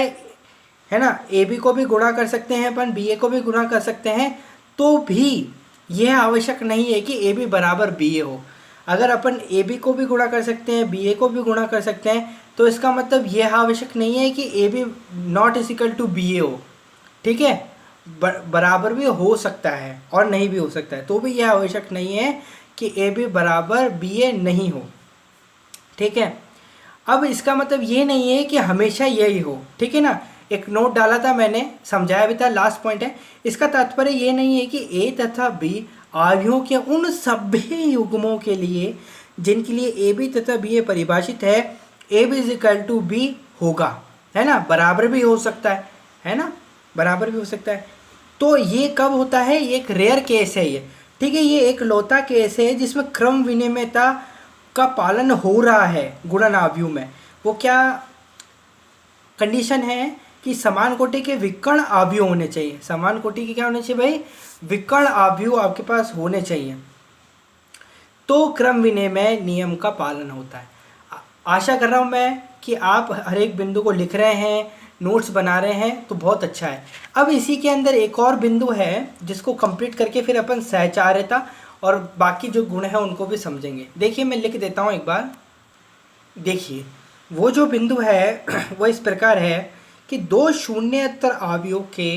है ना, ए बी को भी गुणा कर सकते हैं अपन, बी ए को भी गुणा कर सकते हैं, तो भी यह आवश्यक नहीं है कि ए बी बराबर बी ए हो। अगर अपन ए बी को भी गुणा कर सकते हैं, बी ए को भी गुणा कर सकते हैं, तो इसका मतलब यह आवश्यक नहीं है कि A B not is equal to B A हो। ठीक है, बराबर भी हो सकता है और नहीं भी हो सकता है, तो भी यह आवश्यक नहीं है कि ए बी बराबर बी ए नहीं हो। ठीक है, अब इसका मतलब ये नहीं है कि हमेशा यही हो। ठीक है ना, एक नोट डाला था मैंने, समझाया भी था, लास्ट पॉइंट है। इसका तात्पर्य ये नहीं है कि ए तथा बी अवयवों के उन सभी युग्मों के लिए जिनके लिए ए बी तथा बी ए परिभाषित है A B is equal to B होगा, है ना। बराबर भी हो सकता है ना, बराबर भी हो सकता है। तो ये कब होता है? ये एक रेयर केस है ये। ठीक है, ये एक लौता केस है जिसमें क्रम विनिमयता का पालन हो रहा है गुणन अवयव में। वो क्या कंडीशन है कि समान कोटि के विकर्ण अवयव होने चाहिए। समान कोटि के क्या होने चाहिए भाई? विकर्ण अवयव आपके पास होने चाहिए, तो क्रम विनिमय नियम का पालन होता है। आशा कर रहा हूँ मैं कि आप हर एक बिंदु को लिख रहे हैं, नोट्स बना रहे हैं, तो बहुत अच्छा है। अब इसी के अंदर एक और बिंदु है जिसको कंप्लीट करके फिर अपन सहचार्यता और बाकी जो गुण हैं उनको भी समझेंगे। देखिए मैं लिख देता हूँ एक बार। देखिए वो जो बिंदु है वो इस प्रकार है कि दो शून्येतर अवयव के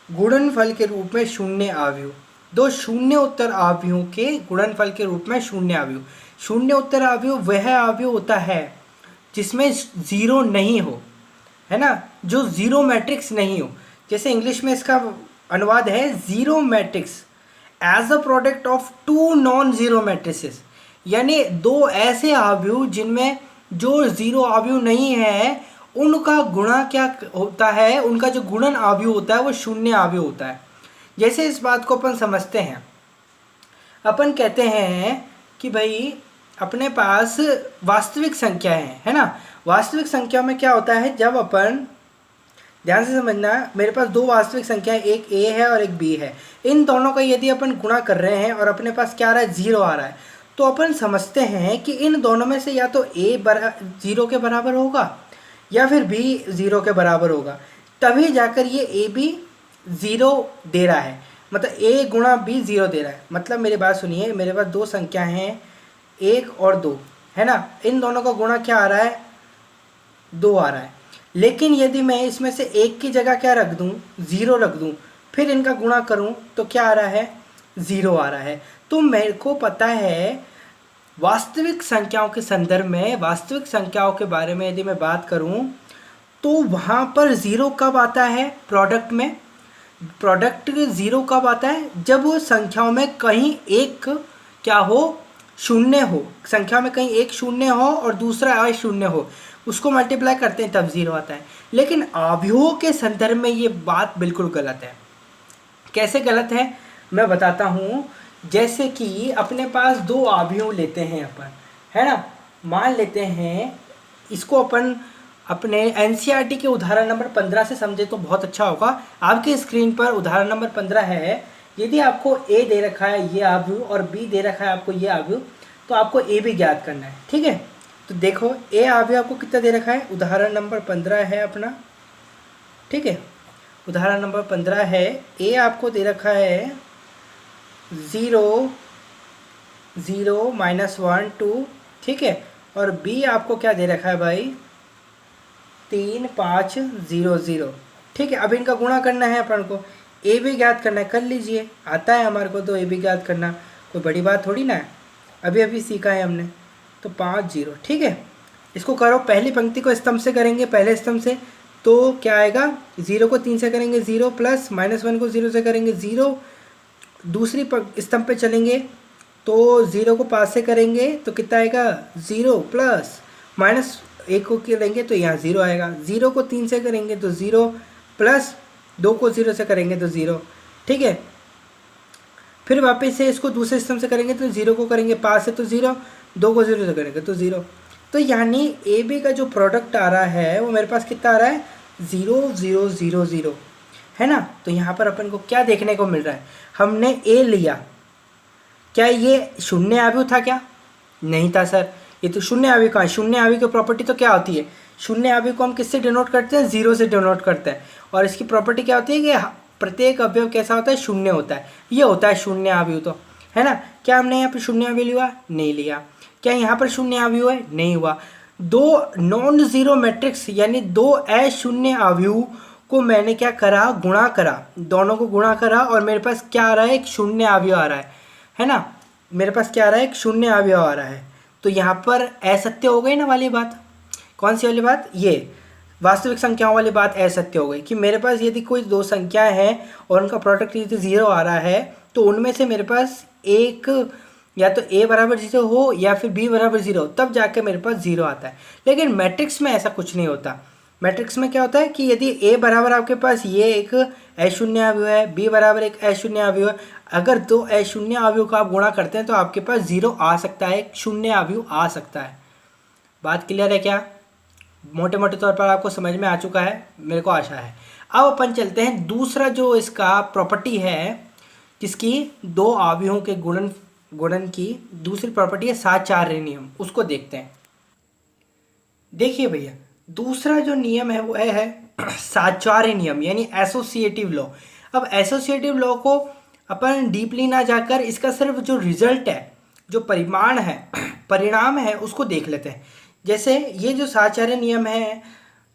गुणनफल के रूप में शून्य अवयव, दो शून्य उत्तर अवयवों के गुणनफल के रूप में शून्य अवयव। शून्य उत्तर अवयव वह अवयव होता है जिसमें जीरो नहीं हो, है ना, जो जीरो मैट्रिक्स नहीं हो। जैसे इंग्लिश में इसका अनुवाद है zero matrix as a product of two non zero matrices, यानी दो ऐसे अवयव जिनमें जो जीरो अवयव नहीं है उनका गुणा क्या होता है, उनका जो गुणन अवयव होता है वो शून्य अवयव होता है। जैसे इस बात को अपन समझते हैं, अपन कहते हैं कि भाई अपने पास वास्तविक संख्या है ना। वास्तविक संख्या में क्या होता है, जब अपन ध्यान से समझना, मेरे पास दो वास्तविक संख्या, एक ए है और एक बी है, इन दोनों का यदि अपन गुणा कर रहे हैं और अपने पास क्या आ रहा है, जीरो आ रहा है, तो अपन समझते हैं कि इन दोनों में से या तो ए जीरो के बराबर होगा या फिर बी जीरो के बराबर होगा, तभी जाकर ये ए बी ज़ीरो दे रहा है, मतलब ए गुणा बी ज़ीरो दे रहा है। मतलब मेरी बात सुनिए, मेरे पास दो संख्या हैं एक और दो, है ना। इन दोनों का गुणा क्या आ रहा है, 2 आ रहा है। लेकिन यदि मैं इसमें से एक की जगह क्या रख दूं, 0 रख दूं, फिर इनका गुणा करूं तो क्या आ रहा है, 0 आ रहा है। तो मेरे को पता है वास्तविक संख्याओं के संदर्भ में, वास्तविक संख्याओं के बारे में यदि मैं बात करूं तो वहाँ पर ज़ीरो कब आता है प्रोडक्ट में, प्रोडक्ट ज़ीरो कब आता है, जब वो संख्याओं में कहीं एक क्या हो, शून्य हो, संख्या में कहीं एक शून्य हो और दूसरा अशून्य हो, उसको मल्टीप्लाई करते हैं तब ज़ीरो आता है। लेकिन अवयवों के संदर्भ में ये बात बिल्कुल गलत है। कैसे गलत है मैं बताता हूँ। जैसे कि अपने पास दो अवयव लेते हैं अपन, है ना, मान लेते हैं इसको अपन अपने एनसीईआरटी के उदाहरण नंबर 15 से समझे तो बहुत अच्छा होगा। आपके स्क्रीन पर उदाहरण नंबर 15 है। यदि आपको ए दे रखा है ये अवयव और बी दे रखा है आपको ये अवयव, तो आपको ए भी ज्ञात करना है, ठीक है। तो देखो ए अवयव आपको कितना दे रखा है, उदाहरण नंबर 15 है अपना, ठीक है। उदाहरण नंबर 15 है, ए आपको दे रखा है 0 0 -1 2, ठीक है। और बी आपको क्या दे रखा है भाई, 3 5 0 0, ठीक है। अब इनका गुणा करना है अपन को, ए भी ज्ञात करना है, कर लीजिए, आता है हमारे को तो ए भी ज्ञात करना, कोई बड़ी बात थोड़ी ना है, अभी अभी सीखा है हमने। तो 5 0, ठीक है। इसको करो, पहली पंक्ति को स्तंभ से करेंगे, पहले स्तंभ से, तो क्या आएगा, 0 को 3 से करेंगे 0 प्लस -1 को 0 से करेंगे 0, दूसरी स्तंभ पे चलेंगे तो 0 को 5 से करेंगे तो कितना आएगा, 0 प्लस -1 को करेंगे तो यहाँ 0 आएगा, 0 को 3 से करेंगे तो 0 प्लस 2 को 0 से करेंगे तो 0, ठीक है। फिर वापस से इसको दूसरे स्तंभ से करेंगे तो 0 को करेंगे 5 से तो 0, 2 को 0 से करेंगे तो 0। तो यानी ए बी का जो प्रोडक्ट आ रहा है वो मेरे पास कितना आ रहा है, 0 0 0 0, है ना। तो यहाँ पर अपन को क्या देखने को मिल रहा है, हमने ए लिया, क्या ये शून्य अवयव था क्या, नहीं था सर, ये तो शून्य अवयव का है। शून्य अवयव की प्रॉपर्टी तो क्या होती है, शून्य अवयव को हम किससे डिनोट करते हैं, 0 से डिनोट करते हैं। और इसकी प्रॉपर्टी क्या होती है कि प्रत्येक अवयव कैसा होता है, शून्य होता है, ये होता है शून्य अवयव, तो है ना। क्या हमने यहाँ पर शून्य अवयव लिया, नहीं लिया। क्या यहाँ पर शून्य अवयव है, नहीं हुआ। दो नॉन जीरो मैट्रिक्स यानी दो अशून्य अवयव को मैंने क्या करा, गुणा करा, दोनों को गुणा करा और मेरे पास क्या आ रहा है, एक शून्य अवयव आ रहा है ना। मेरे पास क्या आ रहा है, एक शून्य अवयव आ रहा है। तो यहाँ पर असत्य हो गई ना वाली बात, कौन सी वाली बात, ये वास्तविक संख्याओं वाली बात असत्य हो गई कि मेरे पास यदि कोई दो संख्या है और उनका प्रोडक्ट यदि 0 आ रहा है तो उनमें से मेरे पास एक या तो a बराबर 0 हो या फिर b बराबर 0 हो, तब जाके मेरे पास 0 आता है। लेकिन मैट्रिक्स में ऐसा कुछ नहीं होता। मैट्रिक्स में क्या होता है कि यदि a बराबर आपके पास ये एक अशून्य अवयव है, b बराबर एक अशून्य अवयव है, अगर दो अशून्य अवयव का आप गुणा करते हैं तो आपके पास 0 आ सकता है, एक शून्य अवयव आ सकता है। बात क्लियर है क्या, मोटे मोटे तौर पर आपको समझ में आ चुका है, मेरे को आशा है। अब अपन चलते हैं दूसरा जो इसका प्रॉपर्टी है, जिसकी दो अवयवों के गुणन की दूसरी प्रॉपर्टी है साचार्य नियम, उसको देखते हैं। देखिए भैया, दूसरा जो नियम है वो है साचार्य नियम यानी एसोसिएटिव लॉ। अब एसोसिएटिव लॉ को अपन डीपली ना जाकर इसका सिर्फ जो रिजल्ट है, जो परिमाण है, परिणाम है, उसको देख लेते हैं। जैसे ये जो साचार्य नियम है,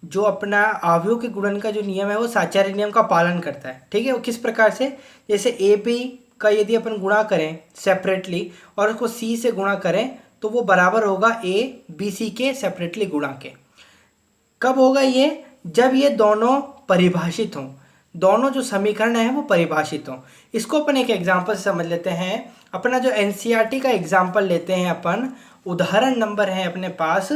जो अपना अवयव के गुणन का जो नियम है वो साचार्य नियम का पालन करता है, ठीक है। वो किस प्रकार से, जैसे ए बी का यदि अपन गुणा करें सेपरेटली और उसको सी से गुणा करें तो वो बराबर होगा ए बी सी के सेपरेटली गुणा के। कब होगा ये, जब ये दोनों परिभाषित हों, दोनों जो समीकरण है वो परिभाषित हों। इसको अपन एक एग्जांपल से समझ लेते हैं। अपना जो एनसीईआरटी का एग्जांपल लेते हैं अपन, उदाहरण नंबर है अपने पास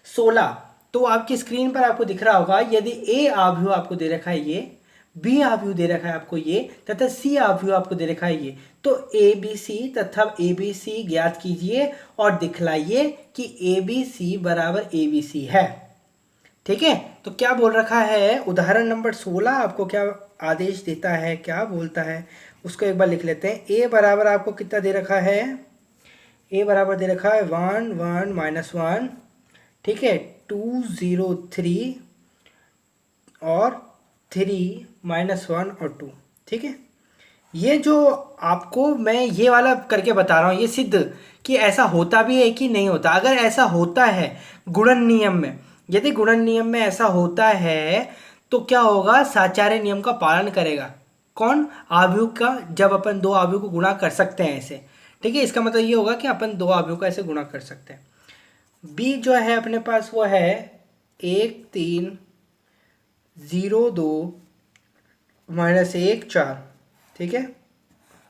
16। तो आपकी स्क्रीन पर आपको दिख रहा होगा, यदि ए अवयव आपको दे रखा है ये, बी अवयव दे रखा है आपको ये, तथा सी अवयव आपको दे रखा है ये, तो ए बी सी तथा ए बी सी ज्ञात कीजिए और दिखलाइए कि ए बी सी बराबर ए बी सी है, ठीक है। तो क्या बोल रखा है, उदाहरण नंबर 16 आपको क्या आदेश देता है, क्या बोलता है, उसको एक बार लिख लेते हैं। ए बराबर आपको कितना दे रखा है, ए बराबर दे रखा है 1 1 -1, ठीक है, 2 0 3 और 3 -1 और 2, ठीक है। ये जो आपको मैं ये वाला करके बता रहा हूँ, ये सिद्ध कि ऐसा होता भी है कि नहीं होता। अगर ऐसा होता है गुणन नियम में, यदि गुणन नियम में ऐसा होता है तो क्या होगा, साचार्य नियम का पालन करेगा कौन, आव्यूह का। जब अपन दो आव्यूह को गुणा कर सकते हैं ऐसे, ठीक है, इसका मतलब ये होगा कि अपन दो आव्यूह को ऐसे गुणा कर सकते हैं। बी जो है अपने पास वो है 1 3 0 2 -1 4, ठीक है,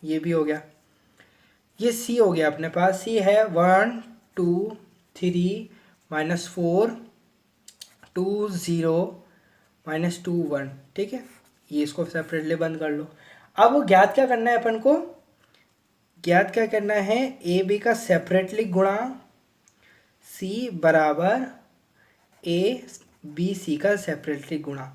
ये भी हो गया। ये सी हो गया अपने पास, सी है 1 2 3 -4 2 0 -2 1, ठीक है। ये इसको सेपरेटली बंद कर लो। अब वो ज्ञात क्या करना है अपन को, ज्ञात क्या करना है, ए बी का सेपरेटली गुणा सी बराबर ए बी सी का सेपरेटली गुणा,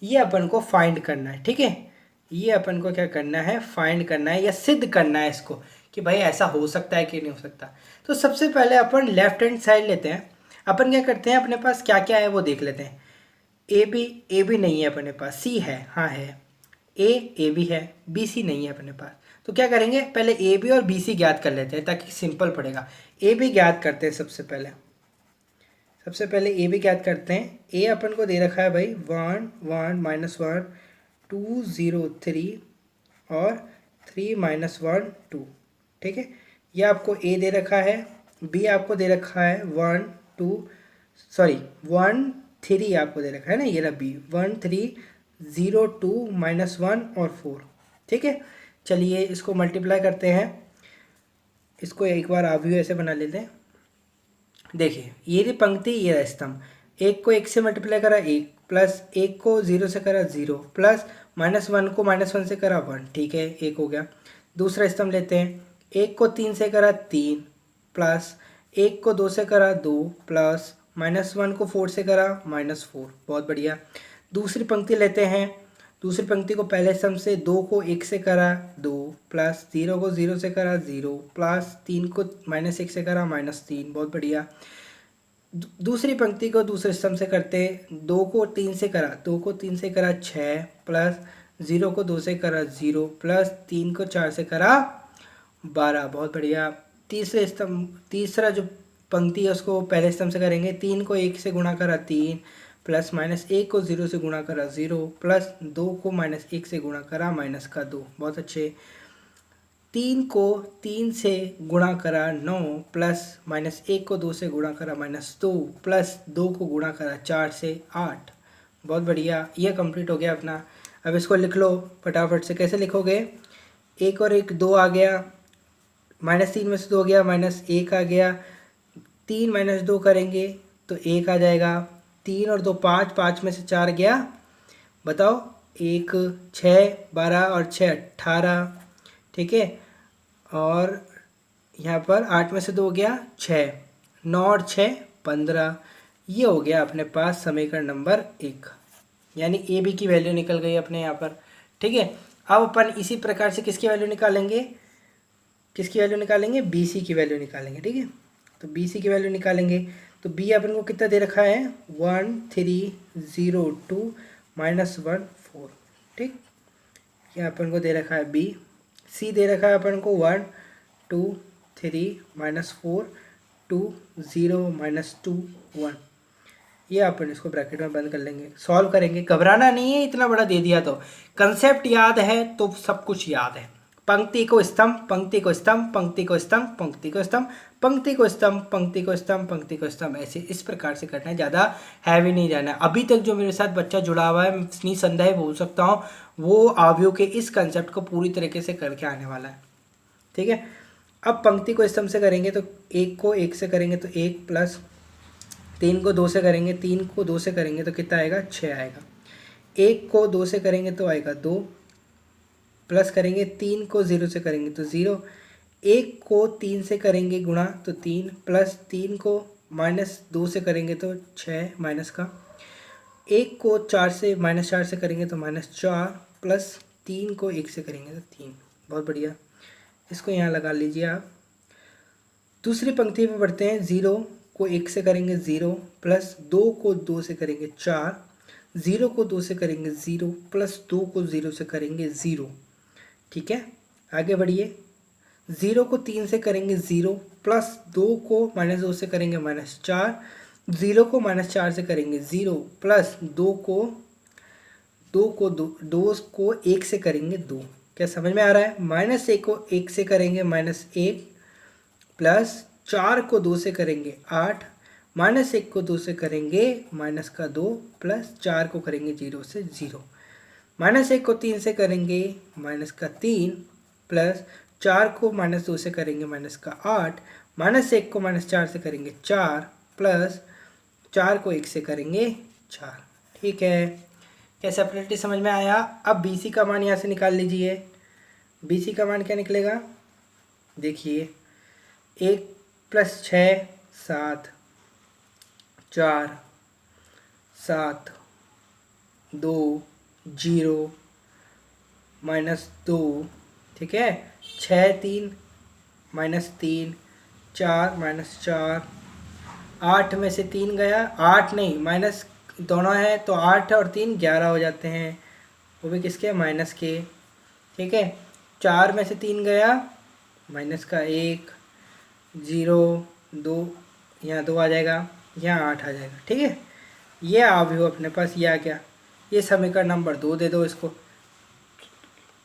ये अपन को फाइंड करना है, ठीक है। ये अपन को क्या करना है, फाइंड करना है या सिद्ध करना है इसको कि भाई ऐसा हो सकता है कि नहीं हो सकता। तो सबसे पहले अपन लेफ्ट हैंड साइड लेते हैं। अपन क्या करते हैं, अपने पास क्या क्या है वो देख लेते हैं। ए बी नहीं है अपने पास, सी है, हाँ है, ए बी है, बी सी नहीं है अपने पास। तो क्या करेंगे, पहले ए बी और बी सी ज्ञात कर लेते हैं ताकि सिंपल पड़ेगा। ए बी ज्ञात करते हैं सबसे पहले। सबसे पहले ए बी ज्ञात करते हैं। ए अपन को दे रखा है भाई 1 1 -1 2 0 3 और 3 -1 2, ठीक है। ये आपको ए दे रखा है। बी आपको दे रखा है 1 2 सॉरी 1 3 आपको दे रखा है ना, ये रहा बी 1 3 0 2 -1 और 4, ठीक है। चलिए इसको मल्टीप्लाई करते हैं। इसको एक बार आव्यूह ऐसे बना लेते हैं। देखिए ये रही पंक्ति, ये रहा स्तंभ। एक को एक से मल्टीप्लाई करा 1, प्लस एक को 0 से करा 0, प्लस -1 को -1 से करा 1, ठीक है, एक हो गया। दूसरा स्तंभ लेते हैं। एक को 3 से करा 3, प्लस एक को 2 से करा 2, प्लस -1 को 4 से करा -4, बहुत बढ़िया। दूसरी पंक्ति लेते हैं। दूसरी पंक्ति को पहले स्तंभ से 2 को 1 से करा 2, प्लस 0 को 0 से करा 0, प्लस 3 को -1 से करा -3, बहुत बढ़िया। दूसरी पंक्ति को दूसरे स्तंभ से करते, 2 को 3 से करा 6, प्लस 0 को 2 से करा 0, प्लस 3 को 4 से करा 12, बहुत बढ़िया। तीसरे स्तंभ, तीसरा जो पंक्ति है उसको पहले स्तंभ से करेंगे। 3 को 1 से गुणा करा 3, प्लस -1 को 0 से गुणा करा 0, प्लस 2 को -1 से गुणा करा -2, बहुत अच्छे। 3 को 3 से गुणा करा 9, प्लस -1 को 2 से गुणा करा -2, प्लस 2 को गुणा करा 4 से 8, बहुत बढ़िया। ये कंप्लीट हो गया अपना। अब इसको लिख लो फटाफट से। कैसे लिखोगे, 1 और 1 2 आ गया, -3 में से 2 गया, -1 आ गया। 3 -2 करेंगे तो 1 आ जाएगा। 3 और 2 5, 5 में से 4 गया, बताओ 1 6 12 और 6 18, ठीक है। और यहाँ पर 8 में से 2 गया 6, 9 और 6 15। ये हो गया अपने पास समीकरण नंबर 1, यानी ए बी की वैल्यू निकल गई अपने यहाँ पर, ठीक है। अब अपन इसी प्रकार से किसकी वैल्यू निकालेंगे, किसकी वैल्यू निकालेंगे, बी सी की वैल्यू निकालेंगे, ठीक है। तो बी सी की वैल्यू निकालेंगे तो बी अपन को कितना दे रखा है, 1 3 0 2 -1 4, ठीक। ये अपन को दे रखा है बी। सी दे रखा है अपन को 1 2 3 -4 2 0 -2 1। ये अपन इसको ब्रैकेट में बंद कर लेंगे, सॉल्व करेंगे। घबराना नहीं है, इतना बड़ा दे दिया तो कंसेप्ट याद है तो सब कुछ याद है। पंक्ति को स्तंभ, पंक्ति को स्तंभ, पंक्ति को स्तंभ, पंक्ति को स्तंभ, पंक्ति को स्तंभ, पंक्ति को स्तंभ, पंक्ति को स्तंभ, ऐसे इस प्रकार से करना है, ज़्यादा हैवी नहीं जाना है। अभी तक जो मेरे साथ बच्चा जुड़ा हुआ है, निसंदेह बोल सकता हूँ, वो आव्यूह के इस कंसेप्ट को पूरी तरीके से करके आने वाला है, ठीक है। अब पंक्ति को स्तंभ से करेंगे तो 1 को 1 से करेंगे तो 1, प्लस 3 को 2 से करेंगे, 3 को 2 से करेंगे तो कितना आएगा, 6 आएगा। 1 को 2 से करेंगे तो आएगा 2, प्लस करेंगे 3 को 0 से करेंगे तो 0, 1 को 3 से करेंगे गुणा तो 3, प्लस 3 को -2 से करेंगे तो 6 माइनस का, 1 को 4 से -4 से करेंगे तो -4, प्लस 3 को 1 से करेंगे तो 3, बहुत बढ़िया। इसको यहाँ लगा लीजिए आप। दूसरी पंक्ति में पढ़ते हैं, 0 को 1 से करेंगे 0, प्लस 2 को 2 से करेंगे 4, 0 को 2 से करेंगे 0, प्लस 2 को 0 से करेंगे 0, ठीक है, आगे बढ़िए। 0 को 3 से करेंगे 0, प्लस 2 को -2 से करेंगे -4, 0 को -4 से करेंगे 0, प्लस 2 को 1 से करेंगे 2। क्या समझ में आ रहा है? -1 को 1 से करेंगे -1, प्लस 4 को 2 से करेंगे 8, -1 को 2 से करेंगे -2, प्लस 4 को करेंगे 0 से 0, -1 को 3 से करेंगे -3, प्लस 4 को -2 से करेंगे -8, -1 को -4 से करेंगे 4, प्लस 4 को 1 से करेंगे 4। ठीक है, क्या सेपरेटली समझ में आया? अब BC का मान यहाँ से निकाल लीजिए। BC का मान क्या निकलेगा? देखिए 1 + 6 7, 4 7 2 0 -2, ठीक है, 6 3 -3, 4 -4, 8 में से 3 गया, 8 नहीं माइनस दोनों है तो 8 और 3 11 हो जाते हैं, वो भी किसके? माइनस के। ठीक है, 4 में से 3 गया, -1, 0 2, यहाँ 2 आ जाएगा, यहाँ 8 आ जाएगा। ठीक है, ये आ भी हो अपने पास, ये आ गया, ये समीकरण नंबर 2 दे दो इसको।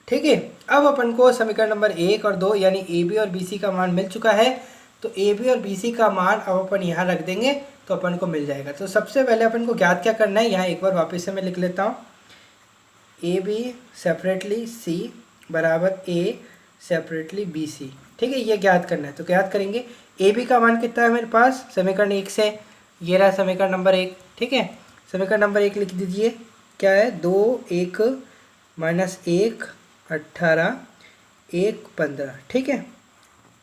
ठीक है, अब अपन को समीकरण नंबर 1 और 2 यानी AB और BC का मान मिल चुका है, तो AB और BC का मान अब अपन यहाँ रख देंगे तो अपन को मिल जाएगा। तो सबसे पहले अपन को ज्ञात क्या करना है, यहाँ एक बार वापस से मैं लिख लेता हूँ। AB सेपरेटली C बराबर A सेपरेटली BC। ठीक है, ये ज्ञात करना है, तो ज्ञात करेंगे। AB का मान कितना है मेरे पास समीकरण 1 से, ये रहा समीकरण नंबर 1। ठीक है, समीकरण नंबर 1 लिख दीजिए, क्या है? 2 1 -1 18 1 15। ठीक है,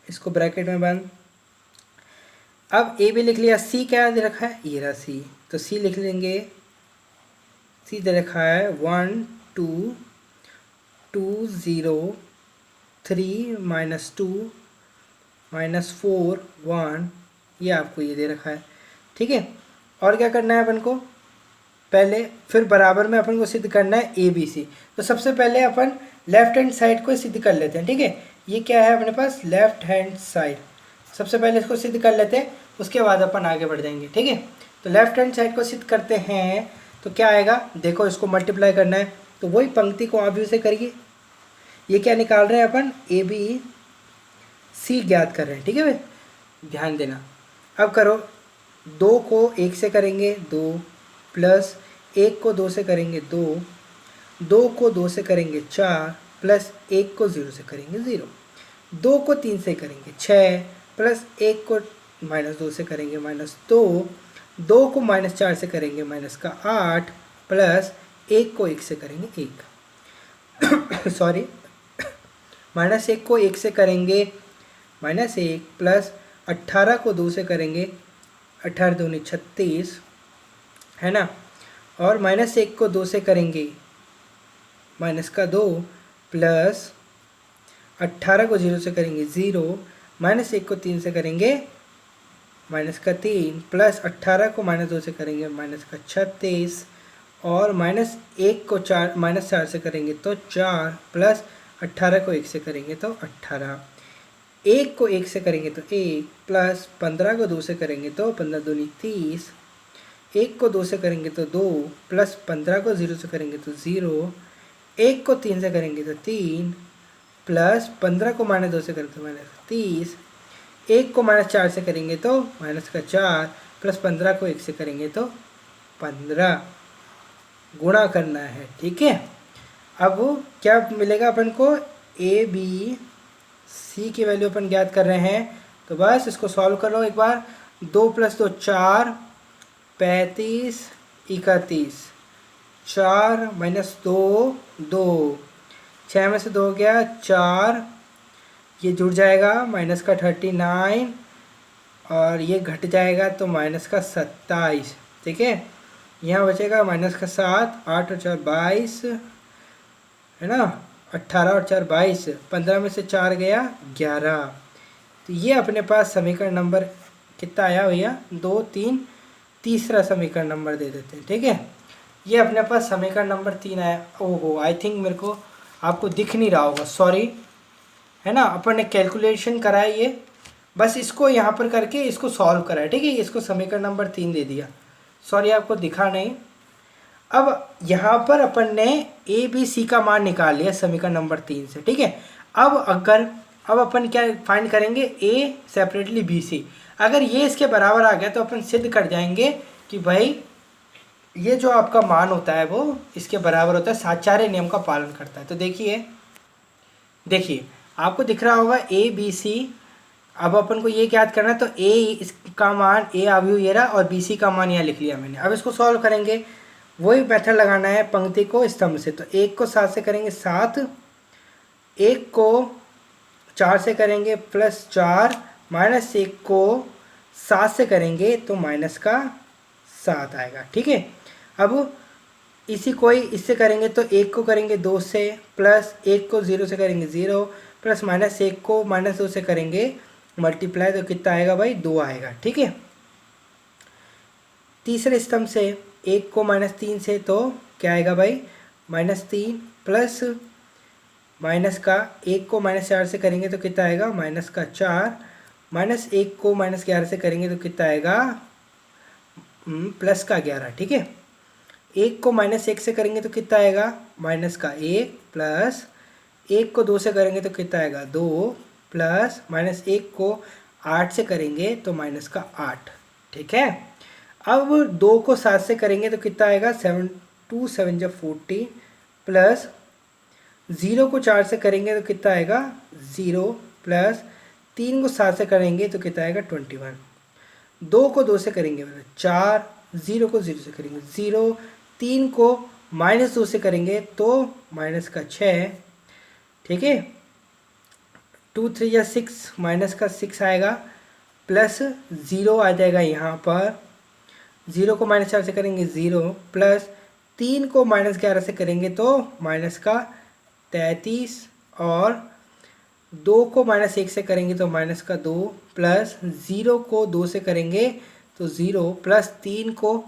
इसको ब्रैकेट में बंद। अब ए भी लिख लिया, सी क्या दे रखा है? ये रहा सी, तो सी लिख लेंगे। सी दे रखा है 1 2 2 0 3 -2 -4 1, ये आपको ये दे रखा है। ठीक है, और क्या करना है अपन को? पहले फिर बराबर में अपन को सिद्ध करना है ए बी सी। तो सबसे पहले अपन लेफ्ट हैंड साइड को सिद्ध कर लेते हैं। ठीक है, ये क्या है अपने पास? Left hand side. सबसे पहले इसको सिद्ध कर लेते हैं, उसके बाद अपन आगे बढ़ जाएंगे। ठीक है, तो लेफ्ट हैंड साइड को सिद्ध करते हैं तो क्या आएगा? देखो, इसको मल्टीप्लाई करना है तो वही पंक्ति को आप से करिए। ये क्या निकाल रहे हैं अपन? ए बी सी ज्ञात कर रहे हैं। ठीक है भाई, ध्यान देना। अब करो, 2 को 1 से करेंगे 2, प्लस 1 को 2 से करेंगे 2, 2 को 2 से करेंगे 4, प्लस 1 को 0 से करेंगे 0, 2 को 3 से करेंगे 6, प्लस 1 को -2 से करेंगे -2, 2 को -4 से करेंगे -8, प्लस 1 को 1 से करेंगे 1 सॉरी, -1 को 1 से करेंगे -1, प्लस 18 को 2 से करेंगे 18 दूनी 36, है ना, और -1 को 2 से करेंगे -2, प्लस 18 को 0 से करेंगे 0, -1 को 3 से करेंगे -3, प्लस 18 को -2 से करेंगे -36, और -1 को 4 से करेंगे तो 4, प्लस 18 को 1 से करेंगे तो 18, 1 को 1 से करेंगे तो 1, प्लस 15 को 2 से करेंगे तो 15 दूनी 30, 1 को 2 से करेंगे तो 2, प्लस 15 को 0 से करेंगे तो 0, 1 को 3 से करेंगे तो 3, प्लस 15 को -2 से करेंगे तो -30, 1 को -4 से करेंगे तो -4, प्लस 15 को 1 से करेंगे तो 15, गुणा करना है। ठीक है, अब क्या मिलेगा अपन को? ए बी सी की वैल्यू अपन ज्ञात कर रहे हैं, तो बस इसको सॉल्व कर लो एक बार। 2 + 2 4, 35 31, 4 - 2 2, 6 में से 2 गया 4, ये जुड़ जाएगा -39, और ये घट जाएगा तो -27। ठीक है, यहाँ बचेगा -7, 8 और 4 22, है ना, 18 और 4 22, 15 में से 4 गया 11। तो ये अपने पास समीकरण नंबर कितना आया भैया? 2 3, तीसरा समीकरण नंबर दे देते हैं। ठीक है, ये अपने पास समीकरण नंबर 3 आया। ओहो, आई थिंक मेरे को आपको दिख नहीं रहा होगा, सॉरी, है ना। अपन ने कैलकुलेशन करा है ये, बस इसको यहाँ पर करके इसको सॉल्व करा है, ठीक है। इसको समीकरण नंबर 3 दे दिया, सॉरी आपको दिखा नहीं। अब यहाँ पर अपन ने ए बी सी का मान निकाल लिया समीकरण नंबर 3 से, ठीक है। अब अपन क्या फाइंड करेंगे, ए सेपरेटली बी सी। अगर ये इसके बराबर आ गया तो अपन सिद्ध कर जाएंगे कि भाई ये जो आपका मान होता है वो इसके बराबर होता है, साचार्य नियम का पालन करता है। तो देखिए आपको दिख रहा होगा ए बी सी। अब अपन को ये याद करना है, तो ए इसका मान, ए अवयव ये रहा, और बी सी का मान यहाँ लिख लिया मैंने। अब इसको सॉल्व करेंगे, वही मेथड लगाना है पंक्ति को स्तंभ से। तो 1 को 7 से करेंगे 7, 1 को 4 से करेंगे +4, -1 को 7 से करेंगे तो -7 आएगा, ठीक है। अब इसी को ही इससे करेंगे तो 1 को करेंगे 2 से, +1 को 0 से करेंगे 0, प्लस -1 को -2 से करेंगे मल्टीप्लाई, तो कितना आएगा भाई, 2 आएगा, ठीक है। तीसरे स्तंभ से 1 को -3 से तो क्या आएगा भाई, -3, प्लस माइनस का 1 को -4 से करेंगे तो कितना आएगा, -4, -1 को -11 से करेंगे तो कितना आएगा, +11, ठीक है। 1 को -1 से करेंगे तो कितना आएगा, -1, प्लस 1 को 2 से करेंगे तो कितना आएगा 2, प्लस -1 को 8 से करेंगे तो -8, ठीक है। अब 2 को 7 से करेंगे तो कितना आएगा, 7 2 7 जब 40, प्लस 0 को 4 से करेंगे तो कितना आएगा 0, प्लस 3 को 7 से करेंगे तो कितना आएगा 21, 2 को 2 से करेंगे 4, 0 को 0 से करेंगे 0, 3 को -2 से करेंगे तो -6, ठीक है। 2 3 या 6, -6 आएगा, प्लस 0 आ जाएगा यहाँ पर, 0 को -4 से करेंगे 0, प्लस 3 को -11 से करेंगे तो -33, और 2 को -1 से करेंगे तो -2, प्लस 0 को 2 से करेंगे तो 0, प्लस 3 को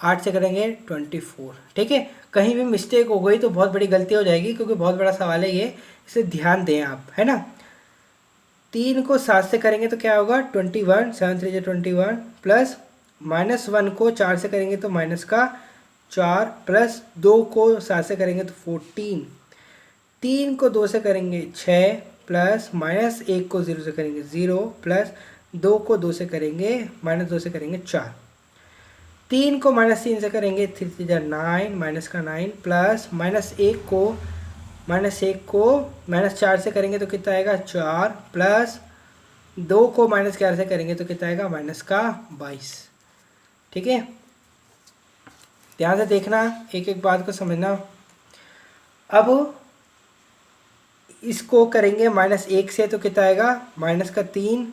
8 से करेंगे 24, ठीक है। कहीं भी मिस्टेक हो गई तो बहुत बड़ी गलती हो जाएगी, क्योंकि बहुत बड़ा सवाल है ये, इसे ध्यान दें आप, है ना। 3 को 7 से करेंगे तो क्या होगा 21, 7 3 21, प्लस -1 को 4 से करेंगे तो -4, प्लस 2 को 7 से करेंगे तो 14, 3 को 2 से करेंगे 6, प्लस -1 को 0 से करेंगे 0, प्लस 2 को 2 से करेंगे -2 से करेंगे 4, 3 को -3 से करेंगे 3 3 9, -9, प्लस -1 को -4 से करेंगे तो कितना आएगा 4, प्लस 2 को -11 से करेंगे तो कितना आएगा -22, ठीक है। ध्यान से देखना, एक एक बात को समझना। अब इसको करेंगे -1 से तो कितना आएगा -3,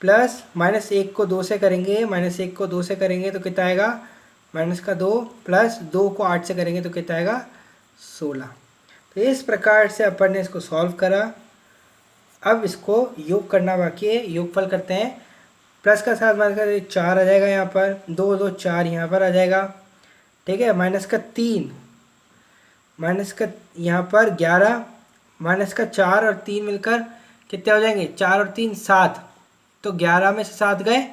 प्लस -1 को 2 से करेंगे, -1 को 2 से करेंगे तो कितना आएगा -2, प्लस 2 को 8 से करेंगे तो कितना आएगा 16। तो इस प्रकार से अपन ने इसको सॉल्व करा। अब इसको योग करना बाकी है, योगफल करते हैं। प्लस का साथ माइनस का 4 आ जाएगा यहाँ पर, 2 2 4 यहाँ पर आ जाएगा, ठीक है। -3, माइनस का यहाँ पर 11, -4 और 3 मिलकर कितने हो जाएंगे, 4 और 3 7, तो 11 में से 7 गए,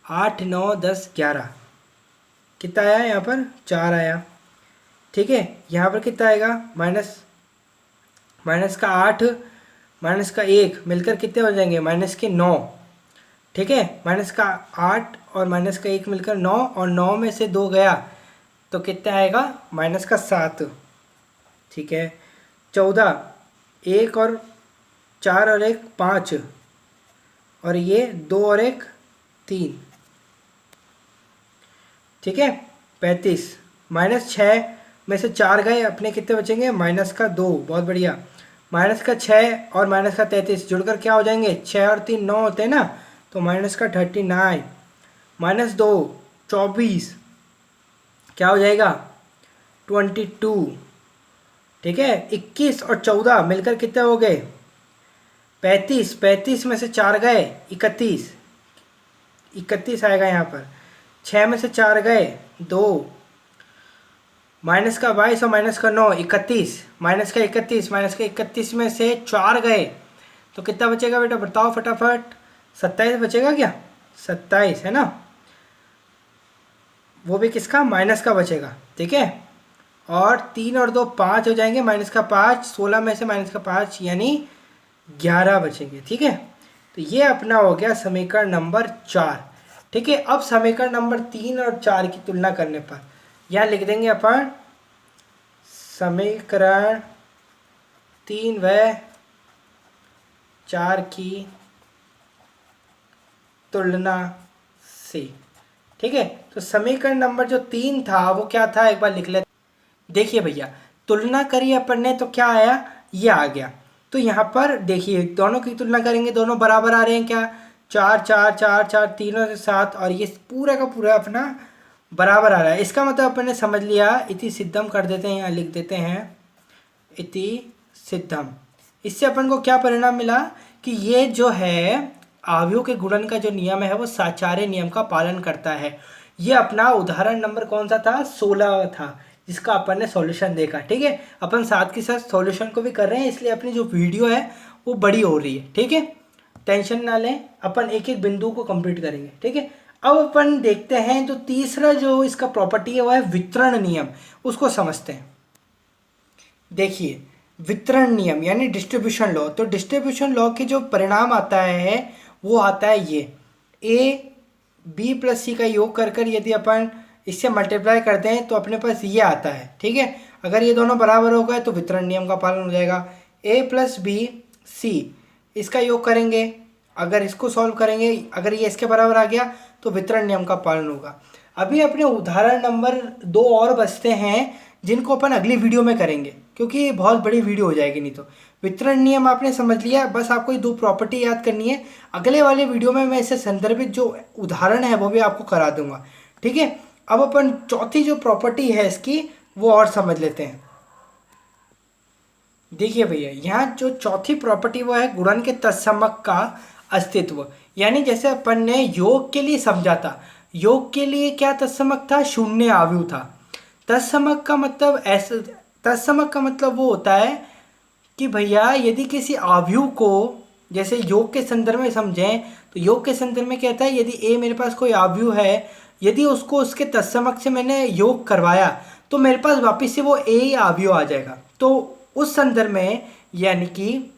8 9 10 11, कितना आया यहाँ पर 4 आया, ठीक है। यहाँ पर कितना आएगा माइनस का 8, माइनस का 1 मिलकर कितने हो जाएंगे -9, ठीक है। माइनस का 8 और माइनस का 1 मिलकर 9, और 9 में से 2 गया तो कितना आएगा -7, ठीक है। 14, 1 और 4 और 1 5, और ये 2 और 1 3, ठीक है। 35, -6 में से 4 गए, अपने कितने बचेंगे -2, बहुत बढ़िया। -6 और -33 जुड़कर क्या हो जाएंगे, 6 और 3 9 होते हैं ना, तो -39, -2 24, क्या हो जाएगा 22, ठीक है। 21 और 14 मिलकर कितने हो गए 35, 35 में से 4 गए 31 आएगा यहाँ पर। 6 में से 4 गए 2, माइनस का 22 और माइनस का 9, 31, माइनस का 31, माइनस का 31 में से 4 गए तो कितना बचेगा बेटा, बताओ फटाफट। 27 बचेगा क्या, 27 है ना, वो भी किसका, माइनस का बचेगा, ठीक है। और 3 और 2 5 हो जाएंगे, माइनस का 5, 16 में से माइनस का 5 यानी 11 बचेंगे, ठीक है। तो ये अपना हो गया समीकरण नंबर 4, ठीक है। अब समीकरण नंबर 3 और 4 की तुलना करने पर यहाँ लिख देंगे अपन समीकरण 3 व 4 की तुलना से, ठीक है। तो समीकरण नंबर जो 3 था वो क्या था, एक बार लिख लेते। देखिए भैया, तुलना करी अपन ने तो क्या आया, ये आ गया। तो यहाँ पर देखिए दोनों की तुलना करेंगे, दोनों बराबर आ रहे हैं क्या, 4 4 4 4, तीनों से 7, और ये पूरा का पूरा अपना बराबर आ रहा है। इसका मतलब अपन ने समझ लिया, इति सिद्धम कर देते हैं, यहाँ लिख देते हैं इति सिद्धम। इससे अपन को क्या परिणाम मिला कि ये जो है आव्यूह के गुणन का जो नियम है वो साचार्य नियम का पालन करता है। ये अपना उदाहरण नंबर कौन सा था, 16 था, जिसका अपन ने सॉल्यूशन देखा, ठीक है। अपन साथ के साथ सॉल्यूशन को भी कर रहे हैं, इसलिए अपनी जो वीडियो है वो बड़ी हो रही है, ठीक है। टेंशन ना लें, अपन एक एक बिंदु को कंप्लीट करेंगे, ठीक है। अब अपन देखते हैं तो तीसरा जो इसका प्रॉपर्टी है वो है वितरण नियम, उसको समझते हैं। देखिए वितरण नियम यानी डिस्ट्रीब्यूशन लॉ, तो डिस्ट्रीब्यूशन लॉ के जो परिणाम आता है वो आता है ये, ए बी प्लस सी का योग कर कर यदि अपन इससे मल्टीप्लाई करते हैं तो अपने पास ये आता है, ठीक है। अगर ये दोनों बराबर हो गए तो वितरण नियम का पालन हो जाएगा। ए प्लस बी सी इसका योग करेंगे, अगर इसको सॉल्व करेंगे, अगर ये इसके बराबर आ गया तो वितरण नियम का पालन होगा। अभी अपने उदाहरण नंबर 2 और बचते हैं जिनको अपन अगली वीडियो में करेंगे, क्योंकि ये बहुत बड़ी वीडियो हो जाएगी नहीं तो। वितरण नियम आपने समझ लिया, बस आपको ये 2 प्रॉपर्टी याद करनी है। अगले वाले वीडियो में मैं इससे संदर्भित जो उदाहरण है वो भी आपको करा दूंगा, ठीक है। अब अपन चौथी जो प्रॉपर्टी है इसकी वो और समझ लेते हैं। देखिए भैया, यहाँ जो चौथी प्रॉपर्टी वो है गुणन के तत्समक का अस्तित्व। यानी जैसे अपन ने योग के लिए समझा था, योग के लिए क्या तत्समक था, शून्य आव्यूह था। तत्समक का मतलब ऐसा, तत्समक का मतलब वो होता है कि भैया यदि किसी आव्यूह को, जैसे योग के संदर्भ में समझें तो योग के संदर्भ में कहता है यदि ए मेरे पास कोई आव्यूह है, यदि उसको उसके तत्समक से मैंने योग करवाया तो मेरे पास वापस से वो ए ही आव्यूह आ जाएगा। तो उस संदर्भ में यानी कि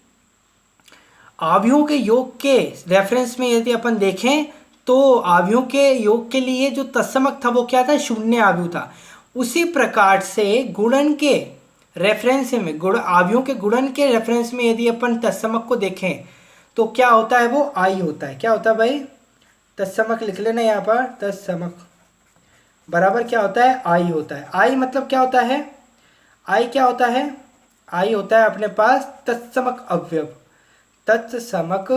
आव्यूहों के योग के रेफरेंस में यदि अपन देखें तो आव्यूहों के योग के लिए जो तत्समक था वो क्या था, शून्य आव्यूह था। उसी प्रकार से गुणन के रेफरेंस में, गुण आव्यूहों के गुणन के रेफरेंस में यदि अपन तत्समक को देखें तो क्या होता है, वो आई होता है। क्या होता है भाई, तत्समक लिख लेना यहाँ पर, तत्समक बराबर क्या होता है, आई होता है। आई मतलब क्या होता है, आई क्या होता है, आई होता है अपने पास तत्समक अवयव, तत्समक,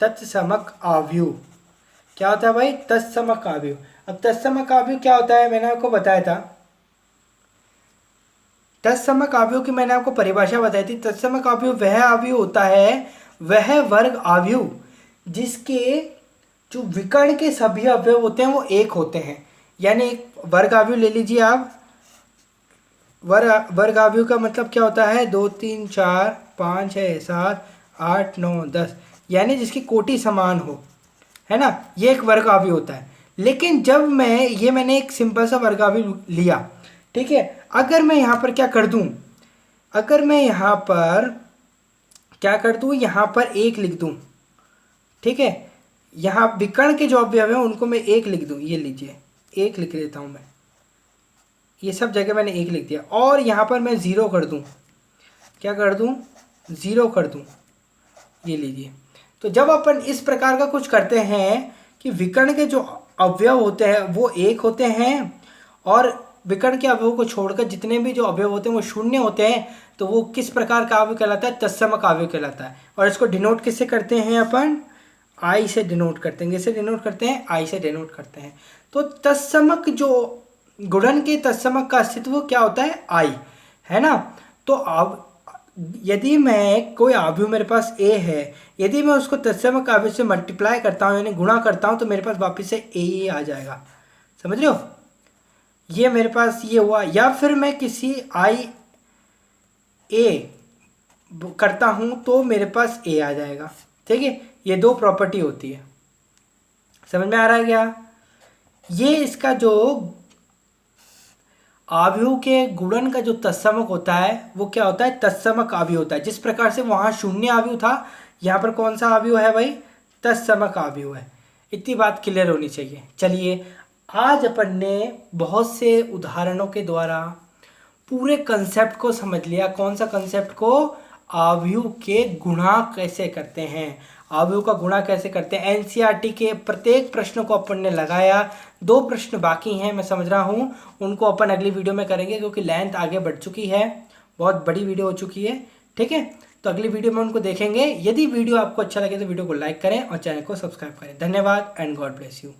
तत्समक आव्यूह। क्या होता है भाई, तत्समक आव्यूह। अब तत्समक आव्यूह क्या होता है, मैंने आपको बताया था, तत्समक आव्यूह की मैंने आपको परिभाषा बताई थी। तत्समक आव्यूह वह आव्यूह होता है, वह वर्ग आव्यूह जिसके जो विकर्ण के सभी अवयव होते हैं वो एक होते हैं। यानी एक वर्ग आव्यूह ले लीजिए आप, वर्ग आव्यूह का मतलब क्या होता है, 2 3 4 5 6 7 8 9 10, यानी जिसकी कोटि समान हो, है ना, ये एक वर्ग आव्यूह होता है। लेकिन जब मैंने एक सिंपल सा वर्ग आव्यूह लिया, ठीक है, अगर मैं यहाँ पर क्या कर दूँ, अगर मैं यहाँ पर क्या कर दूँ, यहाँ पर 1 लिख दूँ, ठीक है, यहाँ विकर्ण के जो अवयव हैं उनको मैं 1 लिख दूँ, ये लीजिए 1 लिख लेता हूँ मैं, ये सब जगह मैंने 1 लिख दिया। और यहाँ पर मैं 0 कर दूँ, क्या कर दूँ, 0 कर दूँ, ये लीजिए। तो जब अपन इस प्रकार का कुछ करते हैं कि विकर्ण के जो अवयव होते हैं वो 1 होते हैं और विकर्ण के अवयव को छोड़कर जितने भी जो अवयव होते हैं वो शून्य होते हैं, तो वो किस प्रकार का अवयव कहलाता है, तत्समक अवयव कहलाता है। और इसको डिनोट किससे करते हैं अपन, आई से डिनोट करते हैं। किससे डिनोट करते हैं, आई से डिनोट करते हैं। तो तत्समक जो गुणन के तत्समक का अस्तित्व क्या होता है, आई, है ना। तो अब यदि मैं कोई आव्यूह मेरे पास ए है, यदि मैं उसको तत्समक आव्यूह से मल्टीप्लाई करता हूँ यानी गुणा करता हूँ तो मेरे पास वापस से ए ही आ जाएगा, समझ रहे हो। ये मेरे पास ये हुआ, या फिर मैं किसी आई ए करता हूँ तो मेरे पास ए आ जाएगा। ठीक है, ये दो प्रॉपर्टी होती है। समझ में आ रहा है क्या? ये इसका जो आव्यूह के गुणन का जो तत्समक होता है वो क्या होता है? तत्समक आव्यूह होता है। जिस प्रकार से वहाँ शून्य आव्यूह था, यहाँ पर कौन सा आव्यूह है भाई? तत्समक आव्यूह है। इतनी बात क्लियर होनी चाहिए। चलिए, आज अपन ने बहुत से उदाहरणों के द्वारा पूरे कंसेप्ट को समझ लिया। कौन सा कंसेप्ट को? आव्यूह के गुणा कैसे करते हैं, आव्यूह का गुणा कैसे करते हैं। एनसीईआरटी के प्रत्येक प्रश्न को अपन ने लगाया। 2 प्रश्न बाकी हैं, मैं समझ रहा हूँ, उनको अपन अगली वीडियो में करेंगे क्योंकि लेंथ आगे बढ़ चुकी है, बहुत बड़ी वीडियो हो चुकी है। ठीक है, तो अगली वीडियो में उनको देखेंगे। यदि वीडियो आपको अच्छा लगे तो वीडियो को लाइक करें और चैनल को सब्सक्राइब करें। धन्यवाद एंड गॉड ब्लेस यू।